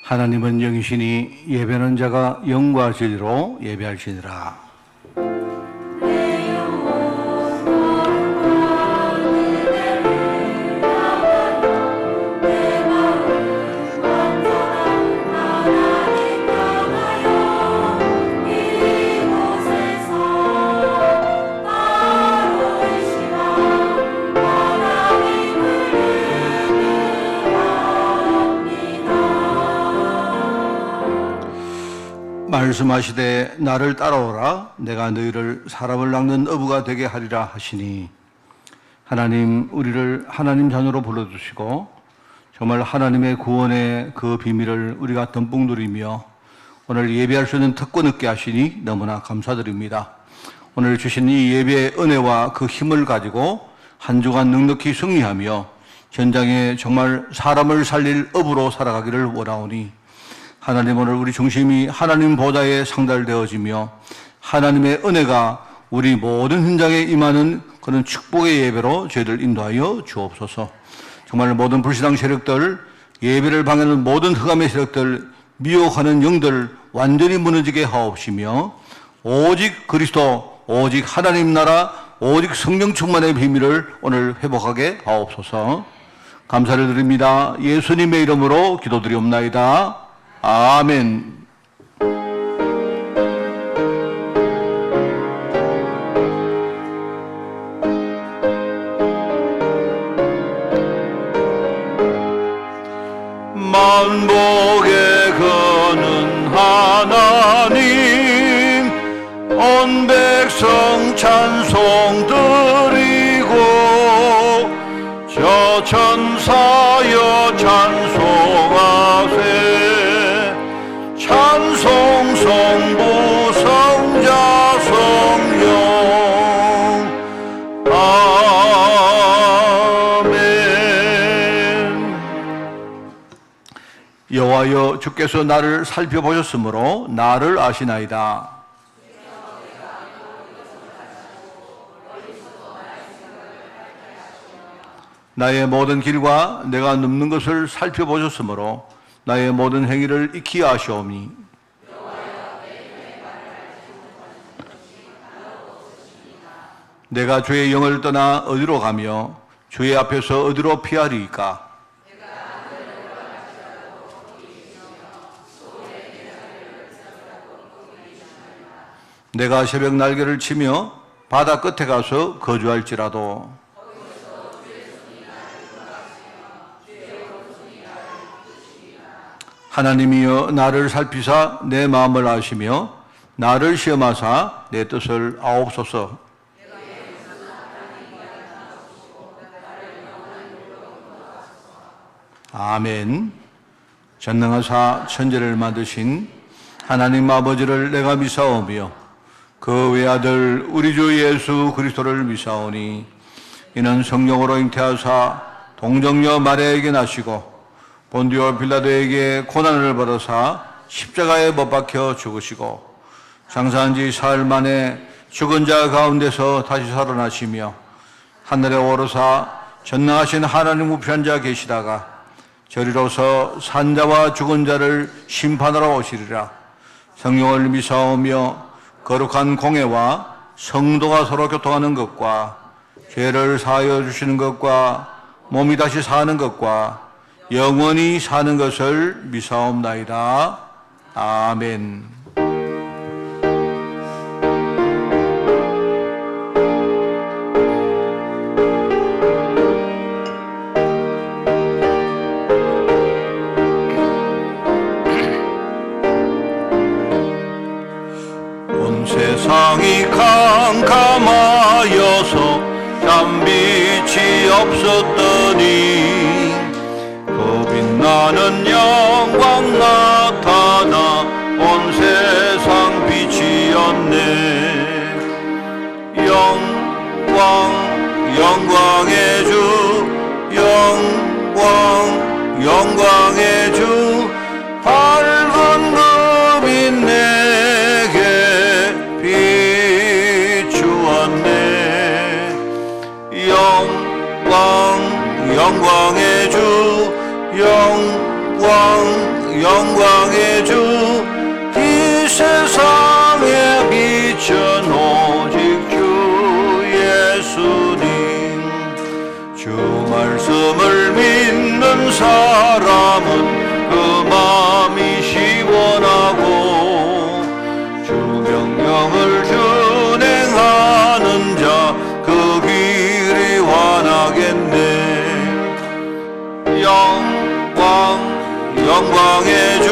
하나님은 영이시니 예배하는 자가 영과 진리로 예배할지니라. 말씀하시되 나를 따라오라 내가 너희를 사람을 낚는 어부가 되게 하리라 하시니, 하나님 우리를 하나님 자녀로 불러주시고 정말 하나님의 구원의 그 비밀을 우리가 듬뿍 누리며 오늘 예배할 수 있는 특권 얻게 하시니 너무나 감사드립니다. 오늘 주신 이 예배의 은혜와 그 힘을 가지고 한 주간 넉넉히 승리하며 현장에 정말 사람을 살릴 어부로 살아가기를 원하오니, 하나님 오늘 우리 중심이 하나님 보좌에 상달되어지며 하나님의 은혜가 우리 모든 현장에 임하는 그런 축복의 예배로 저희를 인도하여 주옵소서. 정말 모든 불신앙 세력들, 예배를 방해하는 모든 흑암의 세력들, 미혹하는 영들 완전히 무너지게 하옵시며 오직 그리스도, 오직 하나님 나라, 오직 성령 충만의 비밀을 오늘 회복하게 하옵소서. 감사를 드립니다. 예수님의 이름으로 기도드리옵나이다. 아멘. 만복에 거는 하나님, 온 백성 찬송 드리고 저 천사여 찬송하세. 찬송 성부 성자 성령 아멘. 여호와여 주께서 나를 살펴보셨으므로 나를 아시나이다. 나의 모든 길과 내가 눕는 것을 살펴보셨으므로 나의 모든 행위를 익히 아시오니, 내가 주의 영을 떠나 어디로 가며 주의 앞에서 어디로 피하리이까? 내가 새벽 날개를 치며 바다 끝에 가서 거주할지라도 하나님이여 나를 살피사 내 마음을 아시며 나를 시험하사 내 뜻을 아옵소서. 아멘. 전능하사 천지를 만드신 하나님 아버지를 내가 미사오며 그 외아들 우리 주 예수 그리스도를 미사오니, 이는 성령으로 잉태하사 동정녀 마리아에게 나시고 본디오 빌라도에게 고난을 받으사 십자가에 못 박혀 죽으시고 장사한 지 사흘 만에 죽은 자 가운데서 다시 살아나시며 하늘에 오르사 전능하신 하나님 우편 자 계시다가 저리로서 산자와 죽은 자를 심판하러 오시리라. 성령을 미사오며 거룩한 공회와 성도가 서로 교통하는 것과 죄를 사하여 주시는 것과 몸이 다시 사는 것과 영원히 사는 것을 미사옵나이다. 아멘. 온 세상이 캄캄하여서 땀빛이 없었더니 빛나는 영광 나타나 온 세상 빛이었네. 영광의 주, 영광의 주, 밝은 그 빛 내게 비추었네. 영광의 주, 영광의 주 이 세상에 빛은 오직 주 예수님. 주 말씀을 믿는 사람은 그 마음이 시원하고 주 명령을 준행하는 자 그 길이 환하겠네. 영광의 주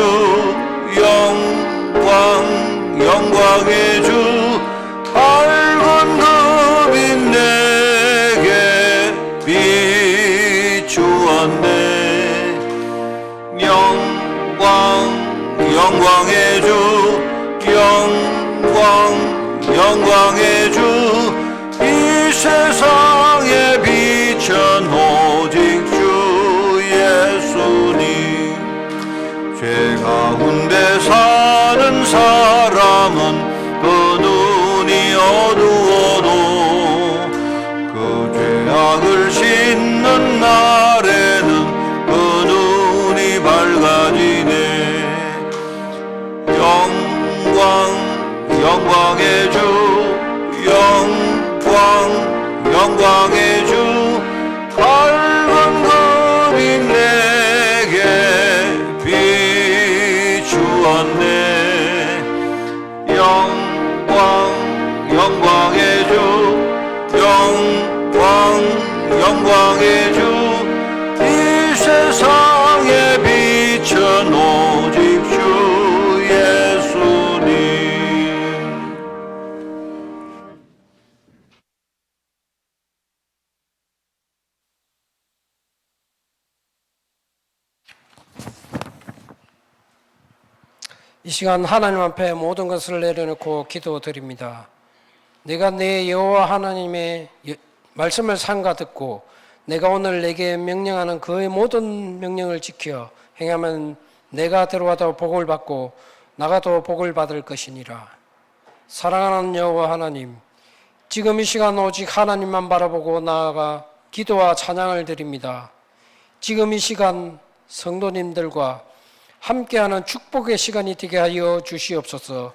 영광의 주 밝은 그 빛 내게 비추었네. 영광의 주 영광의 주 이 세상에 빛은 오직 주 예수님. 죄 가운데 사는 사람은 그 눈이 어두워도 그 죄악을 씻는 날에는 그 눈이 밝아지네. 영광의 주 영광의 주 밝은 그 빛 내게 비추었네. 영광의 주 영광의 주 이 세상에 빛은 오직 주 예수님. 이 시간 하나님 앞에 모든 것을 내려놓고 기도드립니다. 내가 내 여호와 하나님의 말씀을 삼가 듣고 내가 오늘 내게 명령하는 그의 모든 명령을 지켜 행하면 내가 들어와도 복을 받고 나가도 복을 받을 것이니라. 사랑하는 여호와 하나님, 지금 이 시간 오직 하나님만 바라보고 나아가 기도와 찬양을 드립니다. 지금 이 시간 성도님들과 함께하는 축복의 시간이 되게 하여 주시옵소서.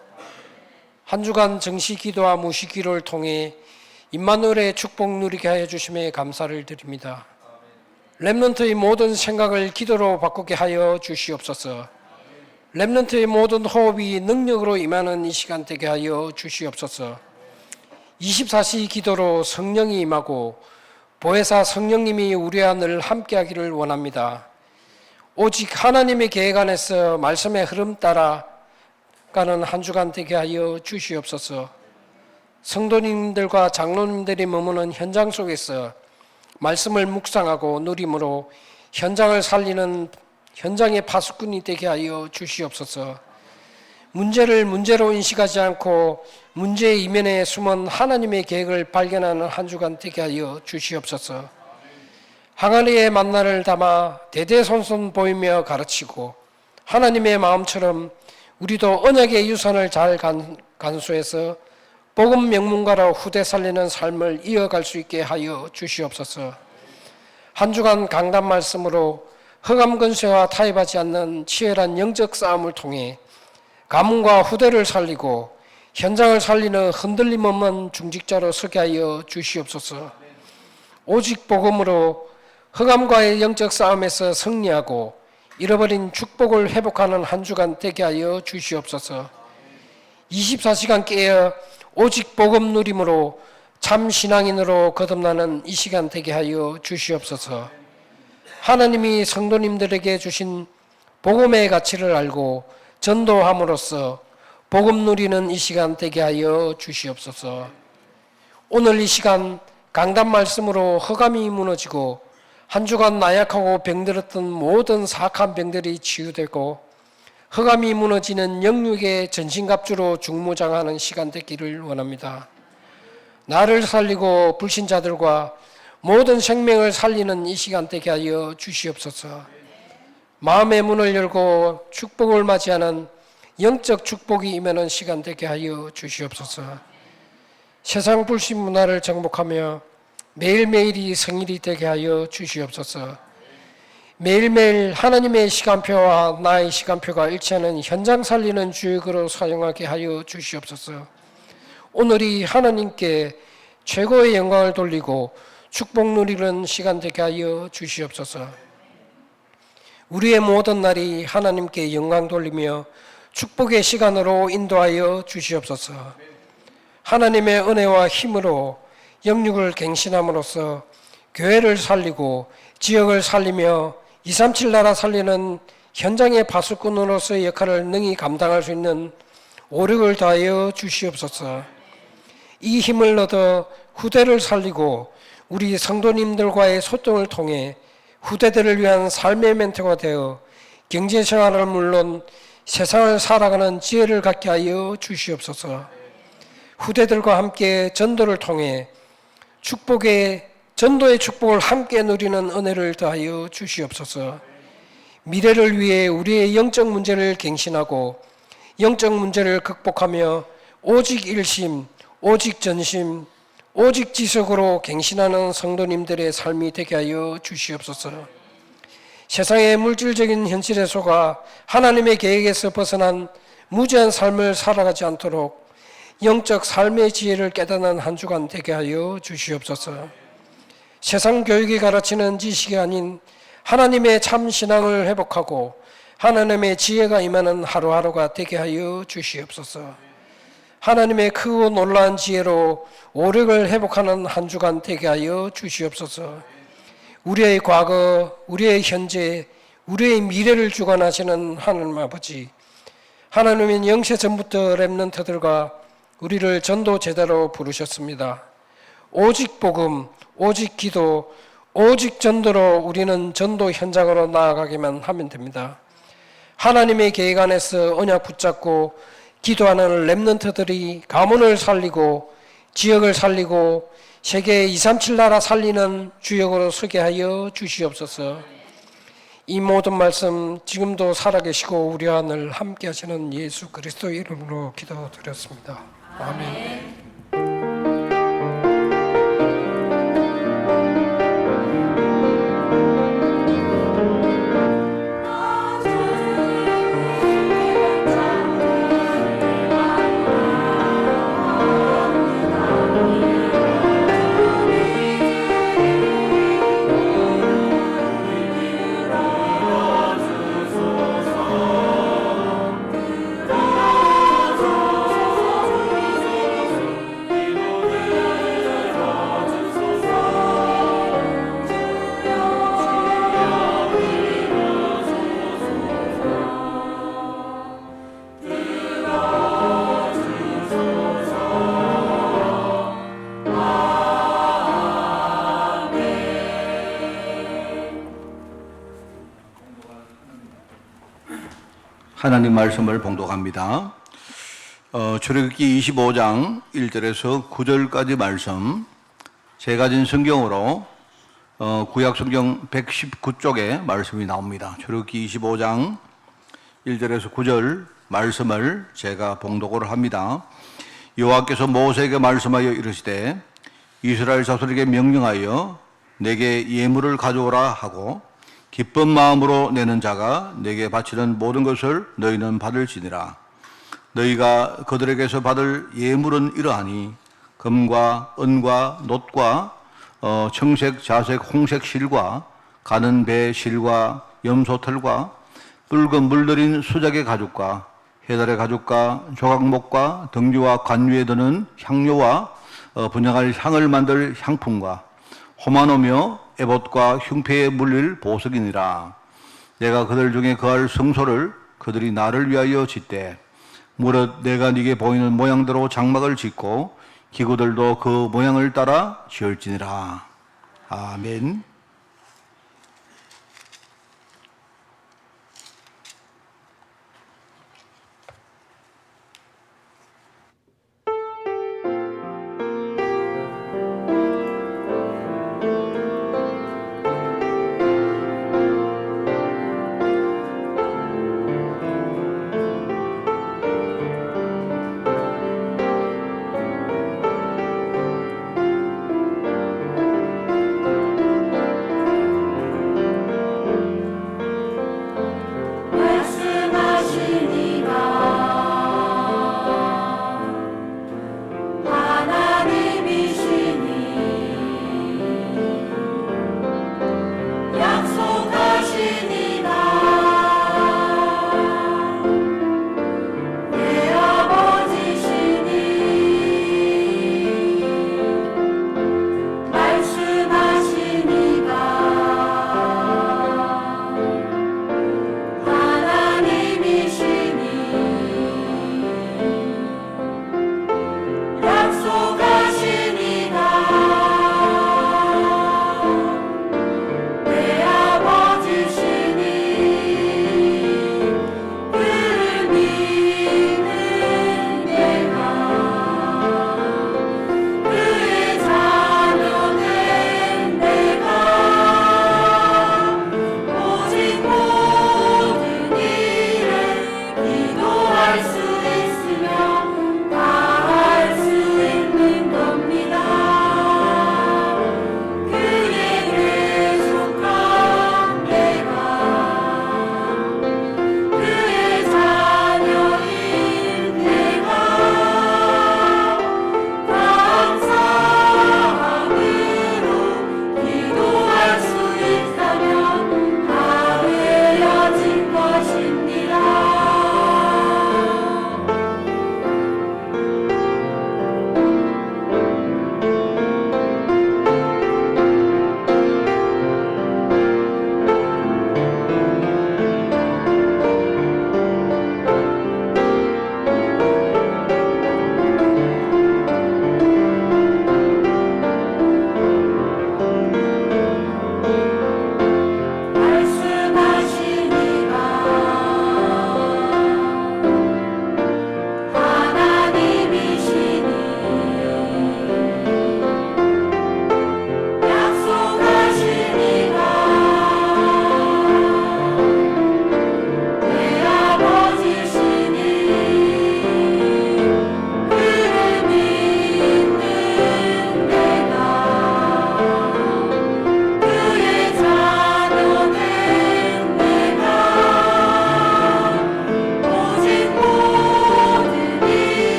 한 주간 정시 기도와 무시 기도를 통해 임마누엘의 축복 누리게 하여 주심에 감사를 드립니다. 렘넌트의 모든 생각을 기도로 바꾸게 하여 주시옵소서. 렘넌트의 모든 호흡이 능력으로 임하는 이 시간 되게 하여 주시옵소서. 24시 기도로 성령이 임하고 보혜사 성령님이 우리와 늘 함께하기를 원합니다. 오직 하나님의 계획 안에서 말씀의 흐름 따라 가는 한 주간 되게 하여 주시옵소서. 성도님들과 장로님들이 머무는 현장 속에서 말씀을 묵상하고 누림으로 현장을 살리는 현장의 파수꾼이 되게 하여 주시옵소서. 문제를 문제로 인식하지 않고 문제의 이면에 숨은 하나님의 계획을 발견하는 한 주간 되게 하여 주시옵소서. 항아리에 만나를 담아 대대손손 보이며 가르치고 하나님의 마음처럼 우리도 언약의 유산을 잘 간수해서 복음 명문가로 후대 살리는 삶을 이어갈 수 있게 하여 주시옵소서. 한 주간 강단 말씀으로 흑암 근세와 타협하지 않는 치열한 영적 싸움을 통해 가문과 후대를 살리고 현장을 살리는 흔들림 없는 중직자로 서게 하여 주시옵소서. 오직 복음으로 흑암과의 영적 싸움에서 승리하고 잃어버린 축복을 회복하는 한 주간 되게 하여 주시옵소서. 24시간 깨어 오직 복음 누림으로 참 신앙인으로 거듭나는 이 시간 되게 하여 주시옵소서. 하나님이 성도님들에게 주신 복음의 가치를 알고 전도함으로써 복음 누리는 이 시간 되게 하여 주시옵소서. 오늘 이 시간 강단 말씀으로 흑암이 무너지고 한 주간 나약하고 병들었던 모든 사악한 병들이 치유되고 흑암이 무너지는 영육의 전신갑주로 중무장하는 시간 되기를 원합니다. 나를 살리고 불신자들과 모든 생명을 살리는 이 시간 되게 하여 주시옵소서. 마음의 문을 열고 축복을 맞이하는 영적 축복이 임하는 시간 되게 하여 주시옵소서. 세상 불신 문화를 정복하며 매일매일이 성일이 되게 하여 주시옵소서. 매일매일 하나님의 시간표와 나의 시간표가 일치하는 현장 살리는 주역으로 사용하게 하여 주시옵소서. 오늘이 하나님께 최고의 영광을 돌리고 축복 누리는 시간 되게 하여 주시옵소서. 우리의 모든 날이 하나님께 영광 돌리며 축복의 시간으로 인도하여 주시옵소서. 하나님의 은혜와 힘으로 영육을 갱신함으로써 교회를 살리고 지역을 살리며 237 나라 살리는 현장의 파수꾼으로서의 역할을 능히 감당할 수 있는 오력을 다하여 주시옵소서. 이 힘을 얻어 후대를 살리고 우리 성도님들과의 소통을 통해 후대들을 위한 삶의 멘토가 되어 경제생활을 물론 세상을 살아가는 지혜를 갖게 하여 주시옵소서. 후대들과 함께 전도를 통해 전도의 축복을 함께 누리는 은혜를 더하여 주시옵소서. 미래를 위해 우리의 영적 문제를 갱신하고 영적 문제를 극복하며 오직 일심, 오직 전심, 오직 지속으로 갱신하는 성도님들의 삶이 되게 하여 주시옵소서. 세상의 물질적인 현실에 속아 하나님의 계획에서 벗어난 무지한 삶을 살아가지 않도록 영적 삶의 지혜를 깨닫는 한 주간 되게 하여 주시옵소서. 세상 교육이 가르치는 지식이 아닌 하나님의 참 신앙을 회복하고 하나님의 지혜가 임하는 하루하루가 되게 하여 주시옵소서. 하나님의 크고 놀라운 지혜로 오력을 회복하는 한 주간 되게 하여 주시옵소서. 우리의 과거, 우리의 현재, 우리의 미래를 주관하시는 하나님 아버지, 하나님은 영세 전부터 렘넌트들과 우리를 전도 제자로 부르셨습니다. 오직 복음, 오직 기도, 오직 전도로 우리는 전도 현장으로 나아가기만 하면 됩니다. 하나님의 계획 안에서 언약 붙잡고 기도하는 렘넌트들이 가문을 살리고 지역을 살리고 세계 237 나라 살리는 주역으로 서게 하여 주시옵소서. 이 모든 말씀 지금도 살아계시고 우리와 늘 함께 하시는 예수 그리스도의 이름으로 기도드렸습니다. 아멘. 하나님 말씀을 봉독합니다. 출애굽기 25장 1절에서 9절까지 말씀, 제가 가진 성경으로 구약 성경 119쪽에 말씀이 나옵니다. 출애굽기 25장 1절에서 9절 말씀을 제가 봉독을 합니다. 여호와께서 모세에게 말씀하여 이르시되 이스라엘 자손에게 명령하여 내게 예물을 가져오라 하고 기쁜 마음으로 내는 자가 내게 바치는 모든 것을 너희는 받을지니라. 너희가 그들에게서 받을 예물은 이러하니 금과 은과 놋과 청색, 자색, 홍색 실과 가는 배 실과 염소털과 붉은 물들인 수작의 가죽과 해달의 가죽과 조각목과 등주와 관유에 드는 향료와 분양할 향을 만들 향품과 호마노며 에봇과 흉패에 물릴 보석이니라. 내가 그들 중에 거할 성소를 그들이 나를 위하여 짓되 무릇 내가 네게 보이는 모양대로 장막을 짓고 기구들도 그 모양을 따라 지을지니라. 아멘.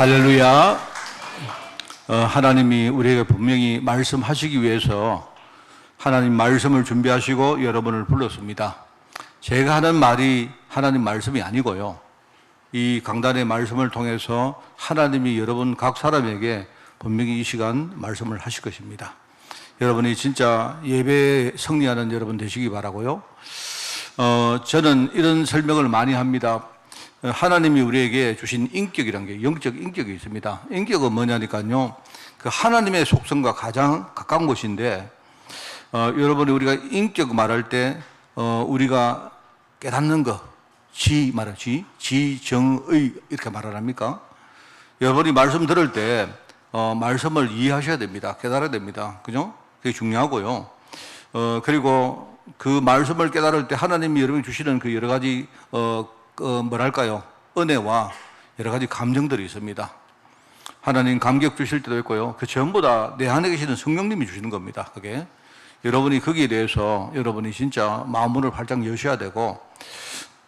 할렐루야. 하나님이 우리에게 분명히 말씀하시기 위해서 하나님 말씀을 준비하시고 여러분을 불렀습니다. 제가 하는 말이 하나님 말씀이 아니고요. 이 강단의 말씀을 통해서 하나님이 여러분 각 사람에게 분명히 이 시간 말씀을 하실 것입니다. 여러분이 진짜 예배에 승리하는 여러분 되시기 바라고요. 저는 이런 설명을 많이 합니다. 하나님이 우리에게 주신 인격이라는 게 영적 인격이 있습니다. 인격은 뭐냐니까요. 그 하나님의 속성과 가장 가까운 것인데, 여러분이 우리가 인격 말할 때, 우리가 깨닫는 것, 지정의 이렇게 말을 합니까? 여러분이 말씀 들을 때, 말씀을 이해하셔야 됩니다. 깨달아야 됩니다. 그죠? 그게 중요하고요. 그리고 그 말씀을 깨달을 때 하나님이 여러분이 주시는 그 여러 가지, 뭐랄까요? 은혜와 여러 가지 감정들이 있습니다. 하나님 감격 주실 때도 있고요. 그 전부 다 내 안에 계시는 성령님이 주시는 겁니다. 그게. 여러분이 거기에 대해서 여러분이 진짜 마음문을 활짝 여셔야 되고,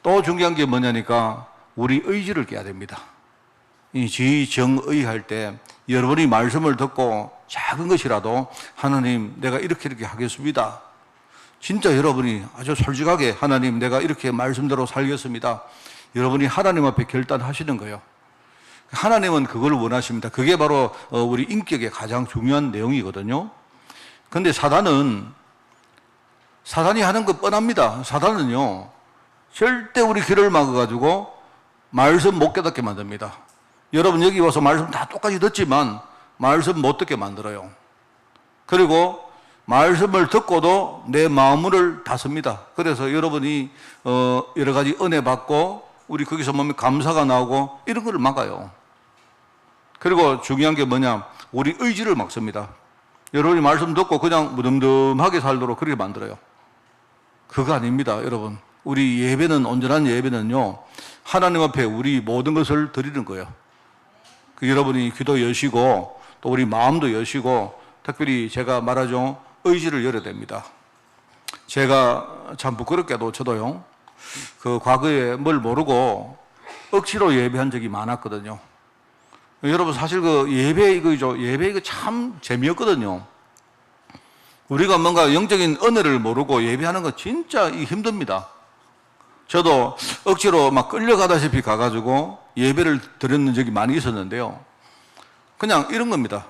또 중요한 게 뭐냐니까 우리 의지를 깨야 됩니다. 이 지정의 할 때 여러분이 말씀을 듣고 작은 것이라도 하나님 내가 이렇게 하겠습니다. 진짜 여러분이 아주 솔직하게 하나님 내가 이렇게 말씀대로 살겠습니다. 여러분이 하나님 앞에 결단하시는 거예요. 하나님은 그걸 원하십니다. 그게 바로 우리 인격의 가장 중요한 내용이거든요. 근데 사단이 하는 거 뻔합니다. 사단은요, 절대 우리 귀를 막아가지고 말씀 못 깨닫게 만듭니다. 여러분 여기 와서 말씀 다 똑같이 듣지만 말씀 못 듣게 만들어요. 그리고 말씀을 듣고도 내 마음을 닫습니다. 그래서 여러분이 여러 가지 은혜 받고 우리 거기서 보면 감사가 나오고 이런 거를 막아요. 그리고 중요한 게 뭐냐, 우리 의지를 막습니다. 여러분이 말씀 듣고 그냥 무덤덤하게 살도록 그렇게 만들어요. 그거 아닙니다. 여러분, 우리 예배는, 온전한 예배는요, 하나님 앞에 우리 모든 것을 드리는 거예요. 여러분이 귀도 여시고 또 우리 마음도 여시고, 특별히 제가 말하죠, 의지를 열어야 됩니다. 제가 참 부끄럽게도 저도요, 그 과거에 뭘 모르고 억지로 예배한 적이 많았거든요. 여러분 사실 그 예배 이거 참 재미없거든요. 우리가 뭔가 영적인 은혜를 모르고 예배하는 거 진짜 힘듭니다. 저도 억지로 막 끌려가다시피 가가지고 예배를 드렸는 적이 많이 있었는데요. 그냥 이런 겁니다.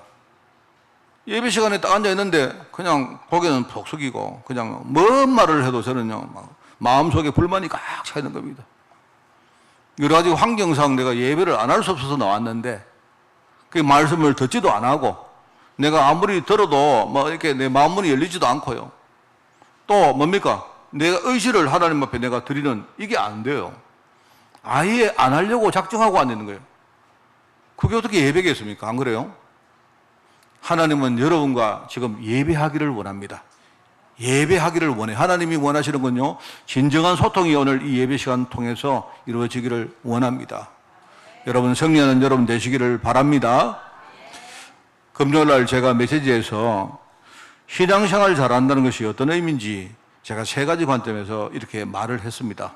예배 시간에 딱 앉아 있는데 그냥 고개는 푹 숙이고 그냥 뭔 말을 해도 저는요, 막 마음속에 불만이 꽉 차 있는 겁니다. 여러 가지 환경상 내가 예배를 안 할 수 없어서 나왔는데 그 말씀을 듣지도 안 하고 내가 아무리 들어도 뭐 이렇게 내 마음문이 열리지도 않고요. 또 뭡니까? 내가 의지를 하나님 앞에 내가 드리는 이게 안 돼요. 아예 안 하려고 작정하고 앉는 거예요. 그게 어떻게 예배겠습니까? 안 그래요? 하나님은 여러분과 지금 예배하기를 원합니다. 예배하기를 원해. 하나님이 원하시는 건요, 진정한 소통이 오늘 이 예배 시간 통해서 이루어지기를 원합니다. 여러분 승리하는 여러분 되시기를 바랍니다. 금요일날 제가 메시지에서 신앙생활 잘한다는 것이 어떤 의미인지 제가 세 가지 관점에서 이렇게 말을 했습니다.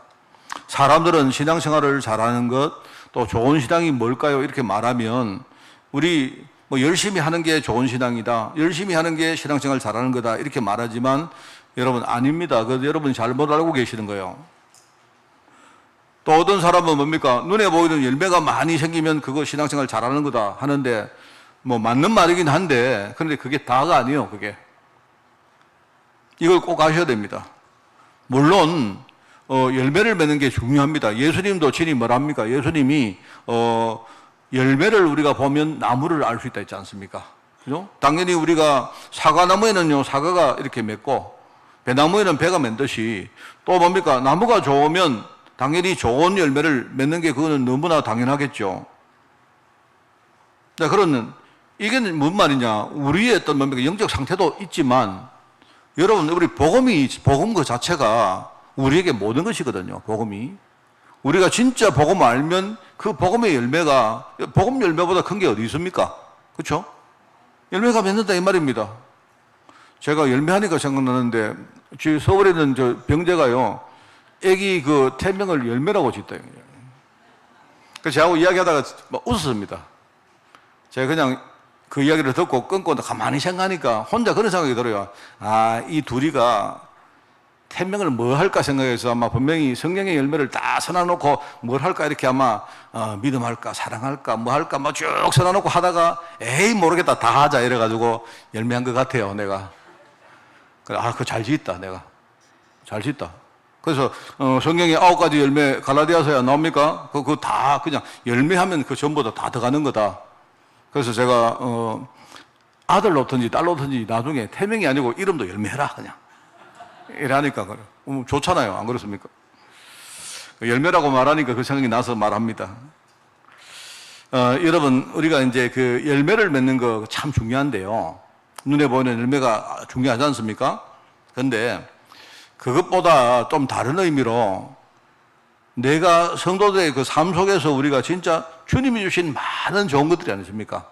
사람들은 신앙생활을 잘하는 것, 또 좋은 신앙이 뭘까요? 이렇게 말하면 우리 뭐 열심히 하는 게 좋은 신앙이다, 열심히 하는 게 신앙생활 잘하는 거다 이렇게 말하지만 여러분 아닙니다. 그래서 여러분이 잘못 알고 계시는 거예요. 또 어떤 사람은 뭡니까? 눈에 보이는 열매가 많이 생기면 그거 신앙생활 잘하는 거다 하는데 뭐 맞는 말이긴 한데 그런데 그게 다가 아니에요. 그게 이걸 꼭 아셔야 됩니다. 물론 열매를 맺는 게 중요합니다. 예수님도 친히 뭐랍니까? 예수님이 열매를 우리가 보면 나무를 알 수 있다 했지 않습니까? 그죠? 당연히 우리가 사과나무에는요, 사과가 이렇게 맺고, 배나무에는 배가 맺듯이, 또 뭡니까? 나무가 좋으면 당연히 좋은 열매를 맺는 게 그거는 너무나 당연하겠죠. 자, 그러면 이게 뭔 말이냐? 우리의 어떤 뭡니까? 영적 상태도 있지만, 여러분, 우리 복음 그 자체가 우리에게 모든 것이거든요, 복음이. 우리가 진짜 복음을 알면 그 복음의 열매가 복음 열매보다 큰 게 어디 있습니까? 그렇죠? 열매가 맺는다 이 말입니다. 제가 열매하니까 생각나는데 서울에 있는 저 병재가요, 애기 그 태명을 열매라고 짓다. 그래서 저하고 이야기하다가 막 웃었습니다. 제가 그냥 그 이야기를 듣고 끊고 가만히 생각하니까 혼자 그런 생각이 들어요. 아, 이 둘이가天명을 뭐 할까 생각해서 아마 분명히 성경의 열매를 다 써놔놓고 뭘 할까 이렇게 아마 믿음할까 사랑할까 뭐 할까 막 쭉 써놔놓고 하다가 에이 모르겠다 다 하자 이래가지고 열매한 것 같아요. 내가 그래, 그거 잘 짓다 내가 잘 짓다. 그래서 성경에 9가지 열매 갈라디아서야 나옵니까? 그거 다 그냥 열매하면 그 전부 다 들어가는 거다. 그래서 제가 아들 놓든지 딸 놓든지 나중에 태명이 아니고 이름도 열매해라 그냥 이러니까 그래. 좋잖아요. 안 그렇습니까? 열매라고 말하니까 그 생각이 나서 말합니다. 여러분 우리가 이제 그 열매를 맺는 거 참 중요한데요. 눈에 보이는 열매가 중요하지 않습니까? 그런데 그것보다 좀 다른 의미로 내가 성도들의 그 삶 속에서 우리가 진짜 주님이 주신 많은 좋은 것들이 아니십니까?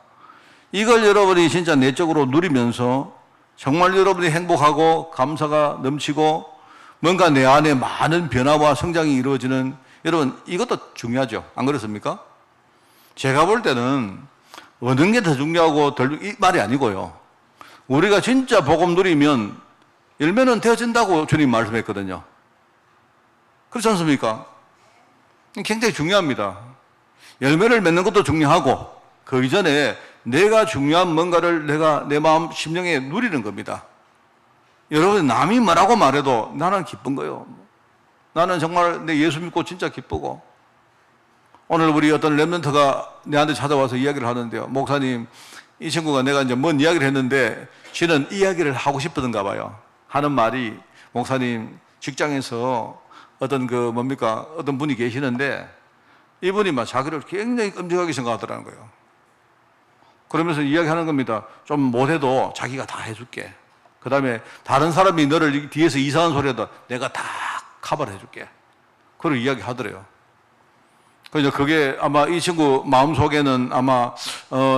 이걸 여러분이 진짜 내적으로 누리면서 정말 여러분이 행복하고 감사가 넘치고 뭔가 내 안에 많은 변화와 성장이 이루어지는 여러분 이것도 중요하죠. 안 그렇습니까? 제가 볼 때는 어느 게 더 중요하고 이 말이 아니고요. 우리가 진짜 복음 누리면 열매는 되어진다고 주님 말씀했거든요. 그렇지 않습니까? 굉장히 중요합니다. 열매를 맺는 것도 중요하고 그 이전에 내가 중요한 뭔가를 내가 내 마음 심령에 누리는 겁니다. 여러분 남이 뭐라고 말해도 나는 기쁜 거예요. 나는 정말 내 예수 믿고 진짜 기쁘고 오늘 우리 어떤 렘넌트가 내한테 찾아와서 이야기를 하는데요. 목사님 이 친구가 내가 이제 뭔 이야기를 했는데 지는 이야기를 하고 싶었던가 봐요. 하는 말이 목사님 직장에서 어떤 어떤 분이 계시는데 이분이 막 자기를 굉장히 끔찍하게 생각하더라는 거예요. 그러면서 이야기하는 겁니다. 좀 못해도 자기가 다 해줄게. 그 다음에 다른 사람이 너를 뒤에서 이상한 소리 해도 내가 다 커버를 해줄게. 그런 이야기 하더래요. 그래서 그게 아마 이 친구 마음속에는 아마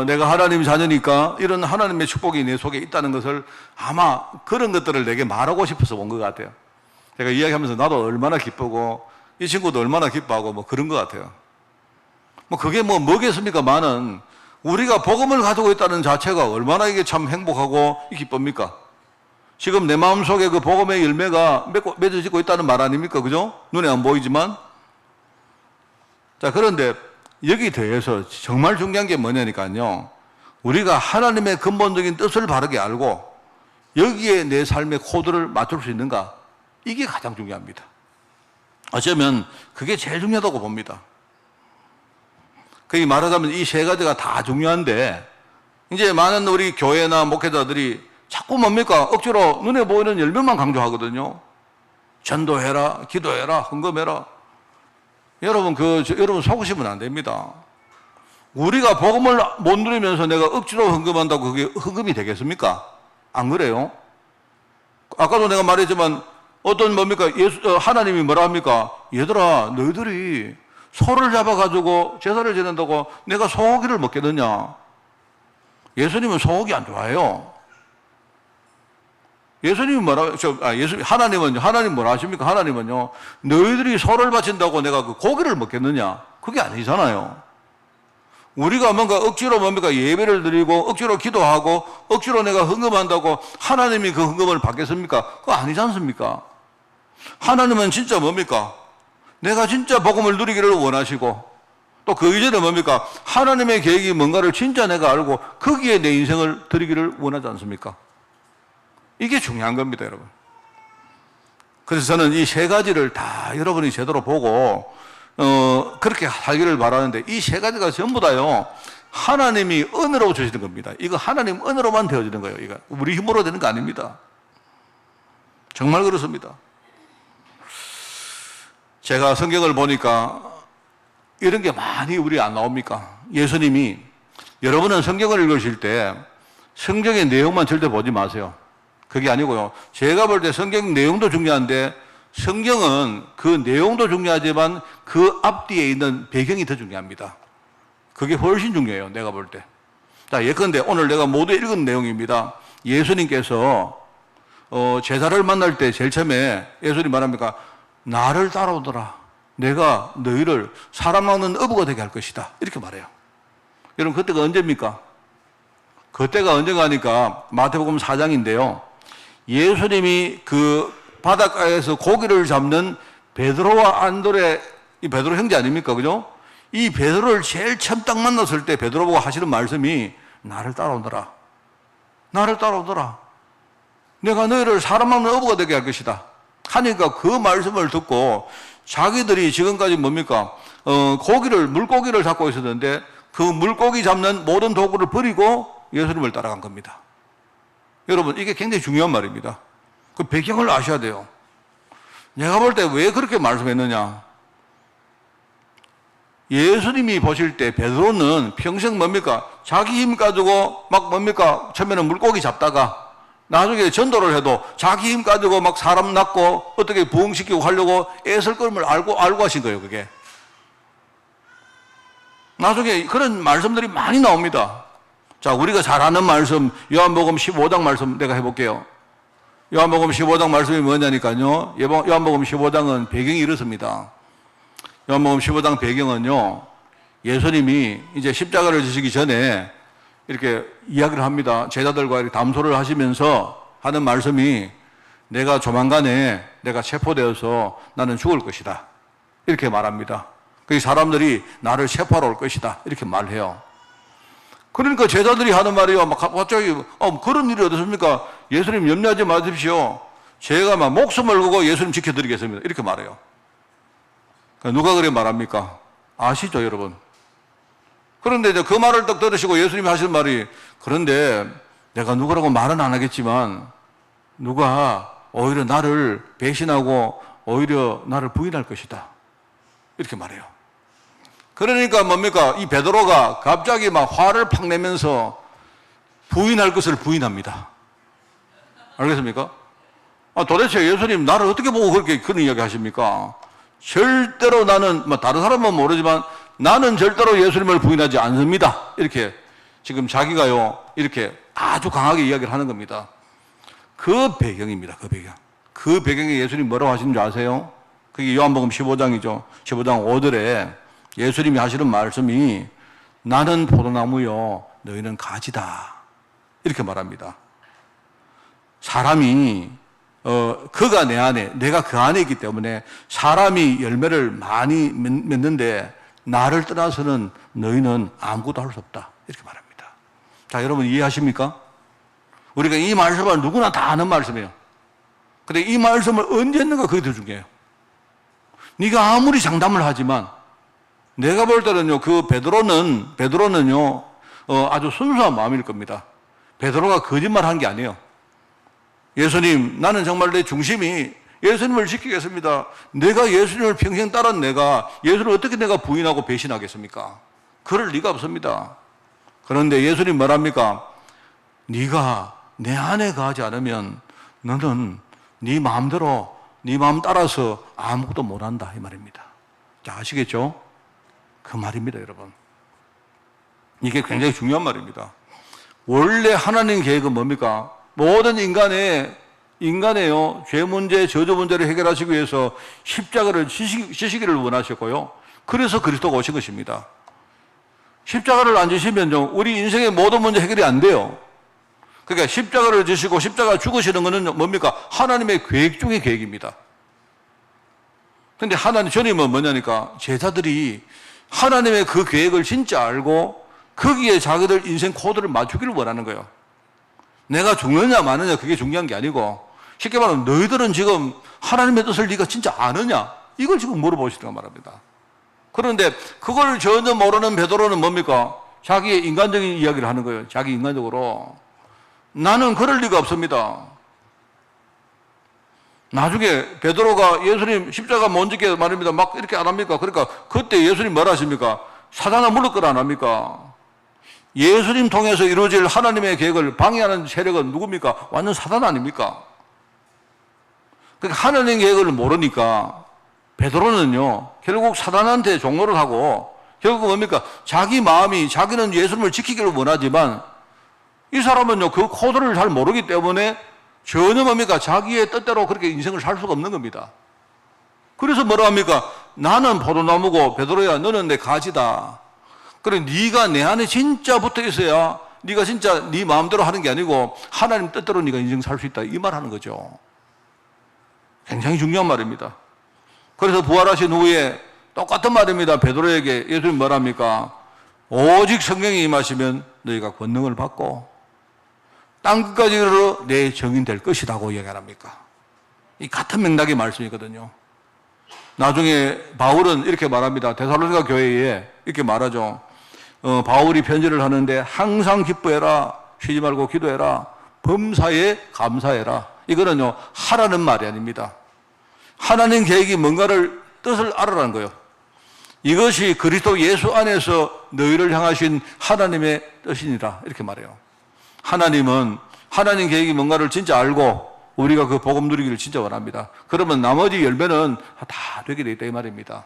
내가 하나님 자녀니까 이런 하나님의 축복이 내 속에 있다는 것을 아마 그런 것들을 내게 말하고 싶어서 온 것 같아요. 제가 이야기하면서 나도 얼마나 기쁘고 이 친구도 얼마나 기뻐하고 뭐 그런 것 같아요. 뭐 그게 뭐겠습니까만은 우리가 복음을 가지고 있다는 자체가 얼마나 이게 참 행복하고 기쁩니까? 지금 내 마음속에 그 복음의 열매가 맺어지고 있다는 말 아닙니까? 그죠? 눈에 안 보이지만. 자, 그런데 여기 대해서 정말 중요한 게 뭐냐니까요. 우리가 하나님의 근본적인 뜻을 바르게 알고 여기에 내 삶의 코드를 맞출 수 있는가? 이게 가장 중요합니다. 어쩌면 그게 제일 중요하다고 봅니다. 그게 말하자면 이 세 가지가 다 중요한데 이제 많은 우리 교회나 목회자들이 자꾸 뭡니까? 억지로 눈에 보이는 열매만 강조하거든요. 전도해라, 기도해라, 헌금해라. 여러분 여러분 속으시면 안 됩니다. 우리가 복음을 못 누리면서 내가 억지로 헌금한다고 그게 헌금이 되겠습니까? 안 그래요? 아까도 내가 말했지만 어떤 하나님이 뭐라 합니까? 얘들아, 너희들이 소를 잡아가지고 제사를 지낸다고 내가 소고기를 먹겠느냐? 예수님은 소고기 안 좋아해요. 예수님이 하나님 뭐라 하십니까? 하나님은요, 너희들이 소를 바친다고 내가 그 고기를 먹겠느냐? 그게 아니잖아요. 우리가 억지로 예배를 드리고, 억지로 기도하고, 억지로 내가 헌금한다고 하나님이 그 헌금을 받겠습니까? 그거 아니지 않습니까? 하나님은 진짜 내가 진짜 복음을 누리기를 원하시고, 또 그 이전에 하나님의 계획이 뭔가를 진짜 내가 알고, 거기에 내 인생을 드리기를 원하지 않습니까? 이게 중요한 겁니다, 여러분. 그래서 저는 이 세 가지를 다 여러분이 제대로 보고, 그렇게 살기를 바라는데, 이 세 가지가 전부 다요, 하나님이 은혜로 주시는 겁니다. 이거 하나님 은혜로만 되어지는 거예요. 이거 우리 힘으로 되는 거 아닙니다. 정말 그렇습니다. 제가 성경을 보니까 이런 게 많이 우리 안 나옵니까? 예수님이, 여러분은 성경을 읽으실 때 성경의 내용만 절대 보지 마세요. 그게 아니고요. 제가 볼 때 성경 내용도 중요한데 성경은 그 내용도 중요하지만 그 앞뒤에 있는 배경이 더 중요합니다. 그게 훨씬 중요해요. 내가 볼 때. 자, 예컨대 오늘 내가 모두 읽은 내용입니다. 예수님께서 제자를 만날 때 제일 처음에 예수님 말합니까? 나를 따라오더라. 내가 너희를 사람 먹는 어부가 되게 할 것이다. 이렇게 말해요. 여러분 그때가 언제입니까? 그때가 언젠가니까 마태복음 4장인데요. 예수님이 그 바닷가에서 고기를 잡는 베드로와 안드레, 이 베드로 형제 아닙니까? 그죠? 이 베드로를 제일 처음 딱 만났을 때 베드로 보고 하시는 말씀이 나를 따라오너라. 나를 따라오너라. 내가 너희를 사람 먹는 어부가 되게 할 것이다. 하니까 그 말씀을 듣고 자기들이 지금까지 뭡니까? 물고기를 잡고 있었는데 그 물고기 잡는 모든 도구를 버리고 예수님을 따라간 겁니다. 여러분, 이게 굉장히 중요한 말입니다. 그 배경을 아셔야 돼요. 내가 볼 때 왜 그렇게 말씀했느냐? 예수님이 보실 때 베드로는 평생 뭡니까? 자기 힘 가지고 막 뭡니까? 처음에는 물고기 잡다가 나중에 전도를 해도 자기 힘 가지고 막 사람 낳고 어떻게 부흥시키고 하려고 애쓸 것을 알고 하신 거예요, 그게. 나중에 그런 말씀들이 많이 나옵니다. 자, 우리가 잘 아는 말씀, 요한복음 15장 말씀 내가 해볼게요. 요한복음 15장 말씀이 뭐냐니까요. 요한복음 15장은 배경이 이렇습니다. 요한복음 15장 배경은요, 예수님이 이제 십자가를 지시기 전에 이렇게 이야기를 합니다. 제자들과 이렇게 담소를 하시면서 하는 말씀이 내가 조만간에 내가 체포되어서 나는 죽을 것이다. 이렇게 말합니다. 그 사람들이 나를 체포하러 올 것이다. 이렇게 말해요. 그러니까 제자들이 하는 말이요. 막 갑자기, 그런 일이 어떻습니까? 예수님 염려하지 마십시오. 제가 막 목숨을 걸고 예수님 지켜드리겠습니다. 이렇게 말해요. 누가 그래 말합니까? 아시죠, 여러분? 그런데 이제 그 말을 딱 들으시고 예수님이 하시는 말이, 그런데 내가 누구라고 말은 안 하겠지만 누가 오히려 나를 배신하고 오히려 나를 부인할 것이다. 이렇게 말해요. 그러니까 뭡니까? 이 베드로가 갑자기 막 화를 팍 내면서 부인할 것을 부인합니다. 알겠습니까? 도대체 예수님 나를 어떻게 보고 그렇게 그런 이야기 하십니까? 절대로 나는, 다른 사람은 모르지만 나는 절대로 예수님을 부인하지 않습니다. 이렇게 지금 자기가요, 이렇게 아주 강하게 이야기를 하는 겁니다. 그 배경입니다. 그 배경. 그 배경에 예수님 뭐라고 하시는 줄 아세요? 그게 요한복음 15장이죠. 15장 5절에 예수님이 하시는 말씀이 나는 포도나무요, 너희는 가지다. 이렇게 말합니다. 사람이 그가 내 안에, 내가 그 안에 있기 때문에 사람이 열매를 많이 맺는데 나를 떠나서는 너희는 아무것도 할 수 없다. 이렇게 말합니다. 자, 여러분 이해하십니까? 우리가 이 말씀을 누구나 다 아는 말씀이에요. 근데 이 말씀을 언제 했는가 그게 더 중요해요. 네가 아무리 장담을 하지만 내가 볼 때는요, 그 베드로는요, 아주 순수한 마음일 겁니다. 베드로가 거짓말 한 게 아니에요. 예수님, 나는 정말 내 중심이 예수님을 지키겠습니다. 내가 예수님을 평생 따른 내가 예수를 어떻게 내가 부인하고 배신하겠습니까? 그럴 리가 없습니다. 그런데 예수님 뭐랍니까? 네가 내 안에 가지 않으면 너는 네 마음대로, 네 마음 따라서 아무것도 못한다. 이 말입니다. 자, 아시겠죠? 그 말입니다, 여러분. 이게 굉장히 중요한 말입니다. 원래 하나님 계획은 뭡니까? 모든 인간의요, 죄 문제, 저주 문제를 해결하시기 위해서 십자가를 지시기를 원하셨고요. 그래서 그리스도가 오신 것입니다. 십자가를 안 지시면요, 우리 인생의 모든 문제 해결이 안 돼요. 그러니까 십자가를 지시고 십자가 죽으시는 것은 뭡니까? 하나님의 계획 중의 계획입니다. 근데 주님은 뭐냐니까, 제자들이 하나님의 그 계획을 진짜 알고 거기에 자기들 인생 코드를 맞추기를 원하는 거예요. 내가 죽느냐 마느냐 그게 중요한 게 아니고, 쉽게 말하면 너희들은 지금 하나님의 뜻을 네가 진짜 아느냐, 이걸 지금 물어보시라고 말합니다. 그런데 그걸 전혀 모르는 베드로는 뭡니까? 자기의 인간적인 이야기를 하는 거예요. 자기 인간적으로. 나는 그럴 리가 없습니다. 나중에 베드로가 예수님 십자가 못 지게 말입니다. 막 이렇게 안 합니까? 그러니까 그때 예수님 뭐라 하십니까? 사단아 물을 거라 안 합니까? 예수님 통해서 이루어질 하나님의 계획을 방해하는 세력은 누굽니까? 완전 사단 아닙니까? 그러니까 하나님 계획을 모르니까 베드로는요, 결국 사단한테 종로를 하고, 결국 뭡니까? 자기 마음이, 자기는 예수님을 지키기를 원하지만 이 사람은요, 그 코드를 잘 모르기 때문에 전혀 뭡니까? 자기의 뜻대로 그렇게 인생을 살 수가 없는 겁니다. 그래서 뭐라 합니까? 나는 포도나무고 베드로야 너는 내 가지다. 그래 네가 내 안에 진짜 붙어 있어야 네가 진짜 네 마음대로 하는 게 아니고 하나님 뜻대로 네가 인생 살 수 있다. 이 말 하는 거죠. 굉장히 중요한 말입니다. 그래서 부활하신 후에 똑같은 말입니다. 베드로에게 예수님 뭐랍니까? 오직 성령이 임하시면 너희가 권능을 받고 땅끝까지 이르러 내 정인 될 것이라고 얘기합니까? 이 같은 맥락의 말씀이거든요. 나중에 바울은 이렇게 말합니다. 데살로니가 교회에 이렇게 말하죠. 바울이 편지를 하는데 항상 기뻐해라, 쉬지 말고 기도해라, 범사에 감사해라. 이거는요 하라는 말이 아닙니다. 하나님 계획이 뭔가를 뜻을 알아라는 거예요. 이것이 그리스도 예수 안에서 너희를 향하신 하나님의 뜻이니라 이렇게 말해요. 하나님은 하나님 계획이 뭔가를 진짜 알고 우리가 그 복음 누리기를 진짜 원합니다. 그러면 나머지 열매는 다 되게 돼 있다 이 말입니다.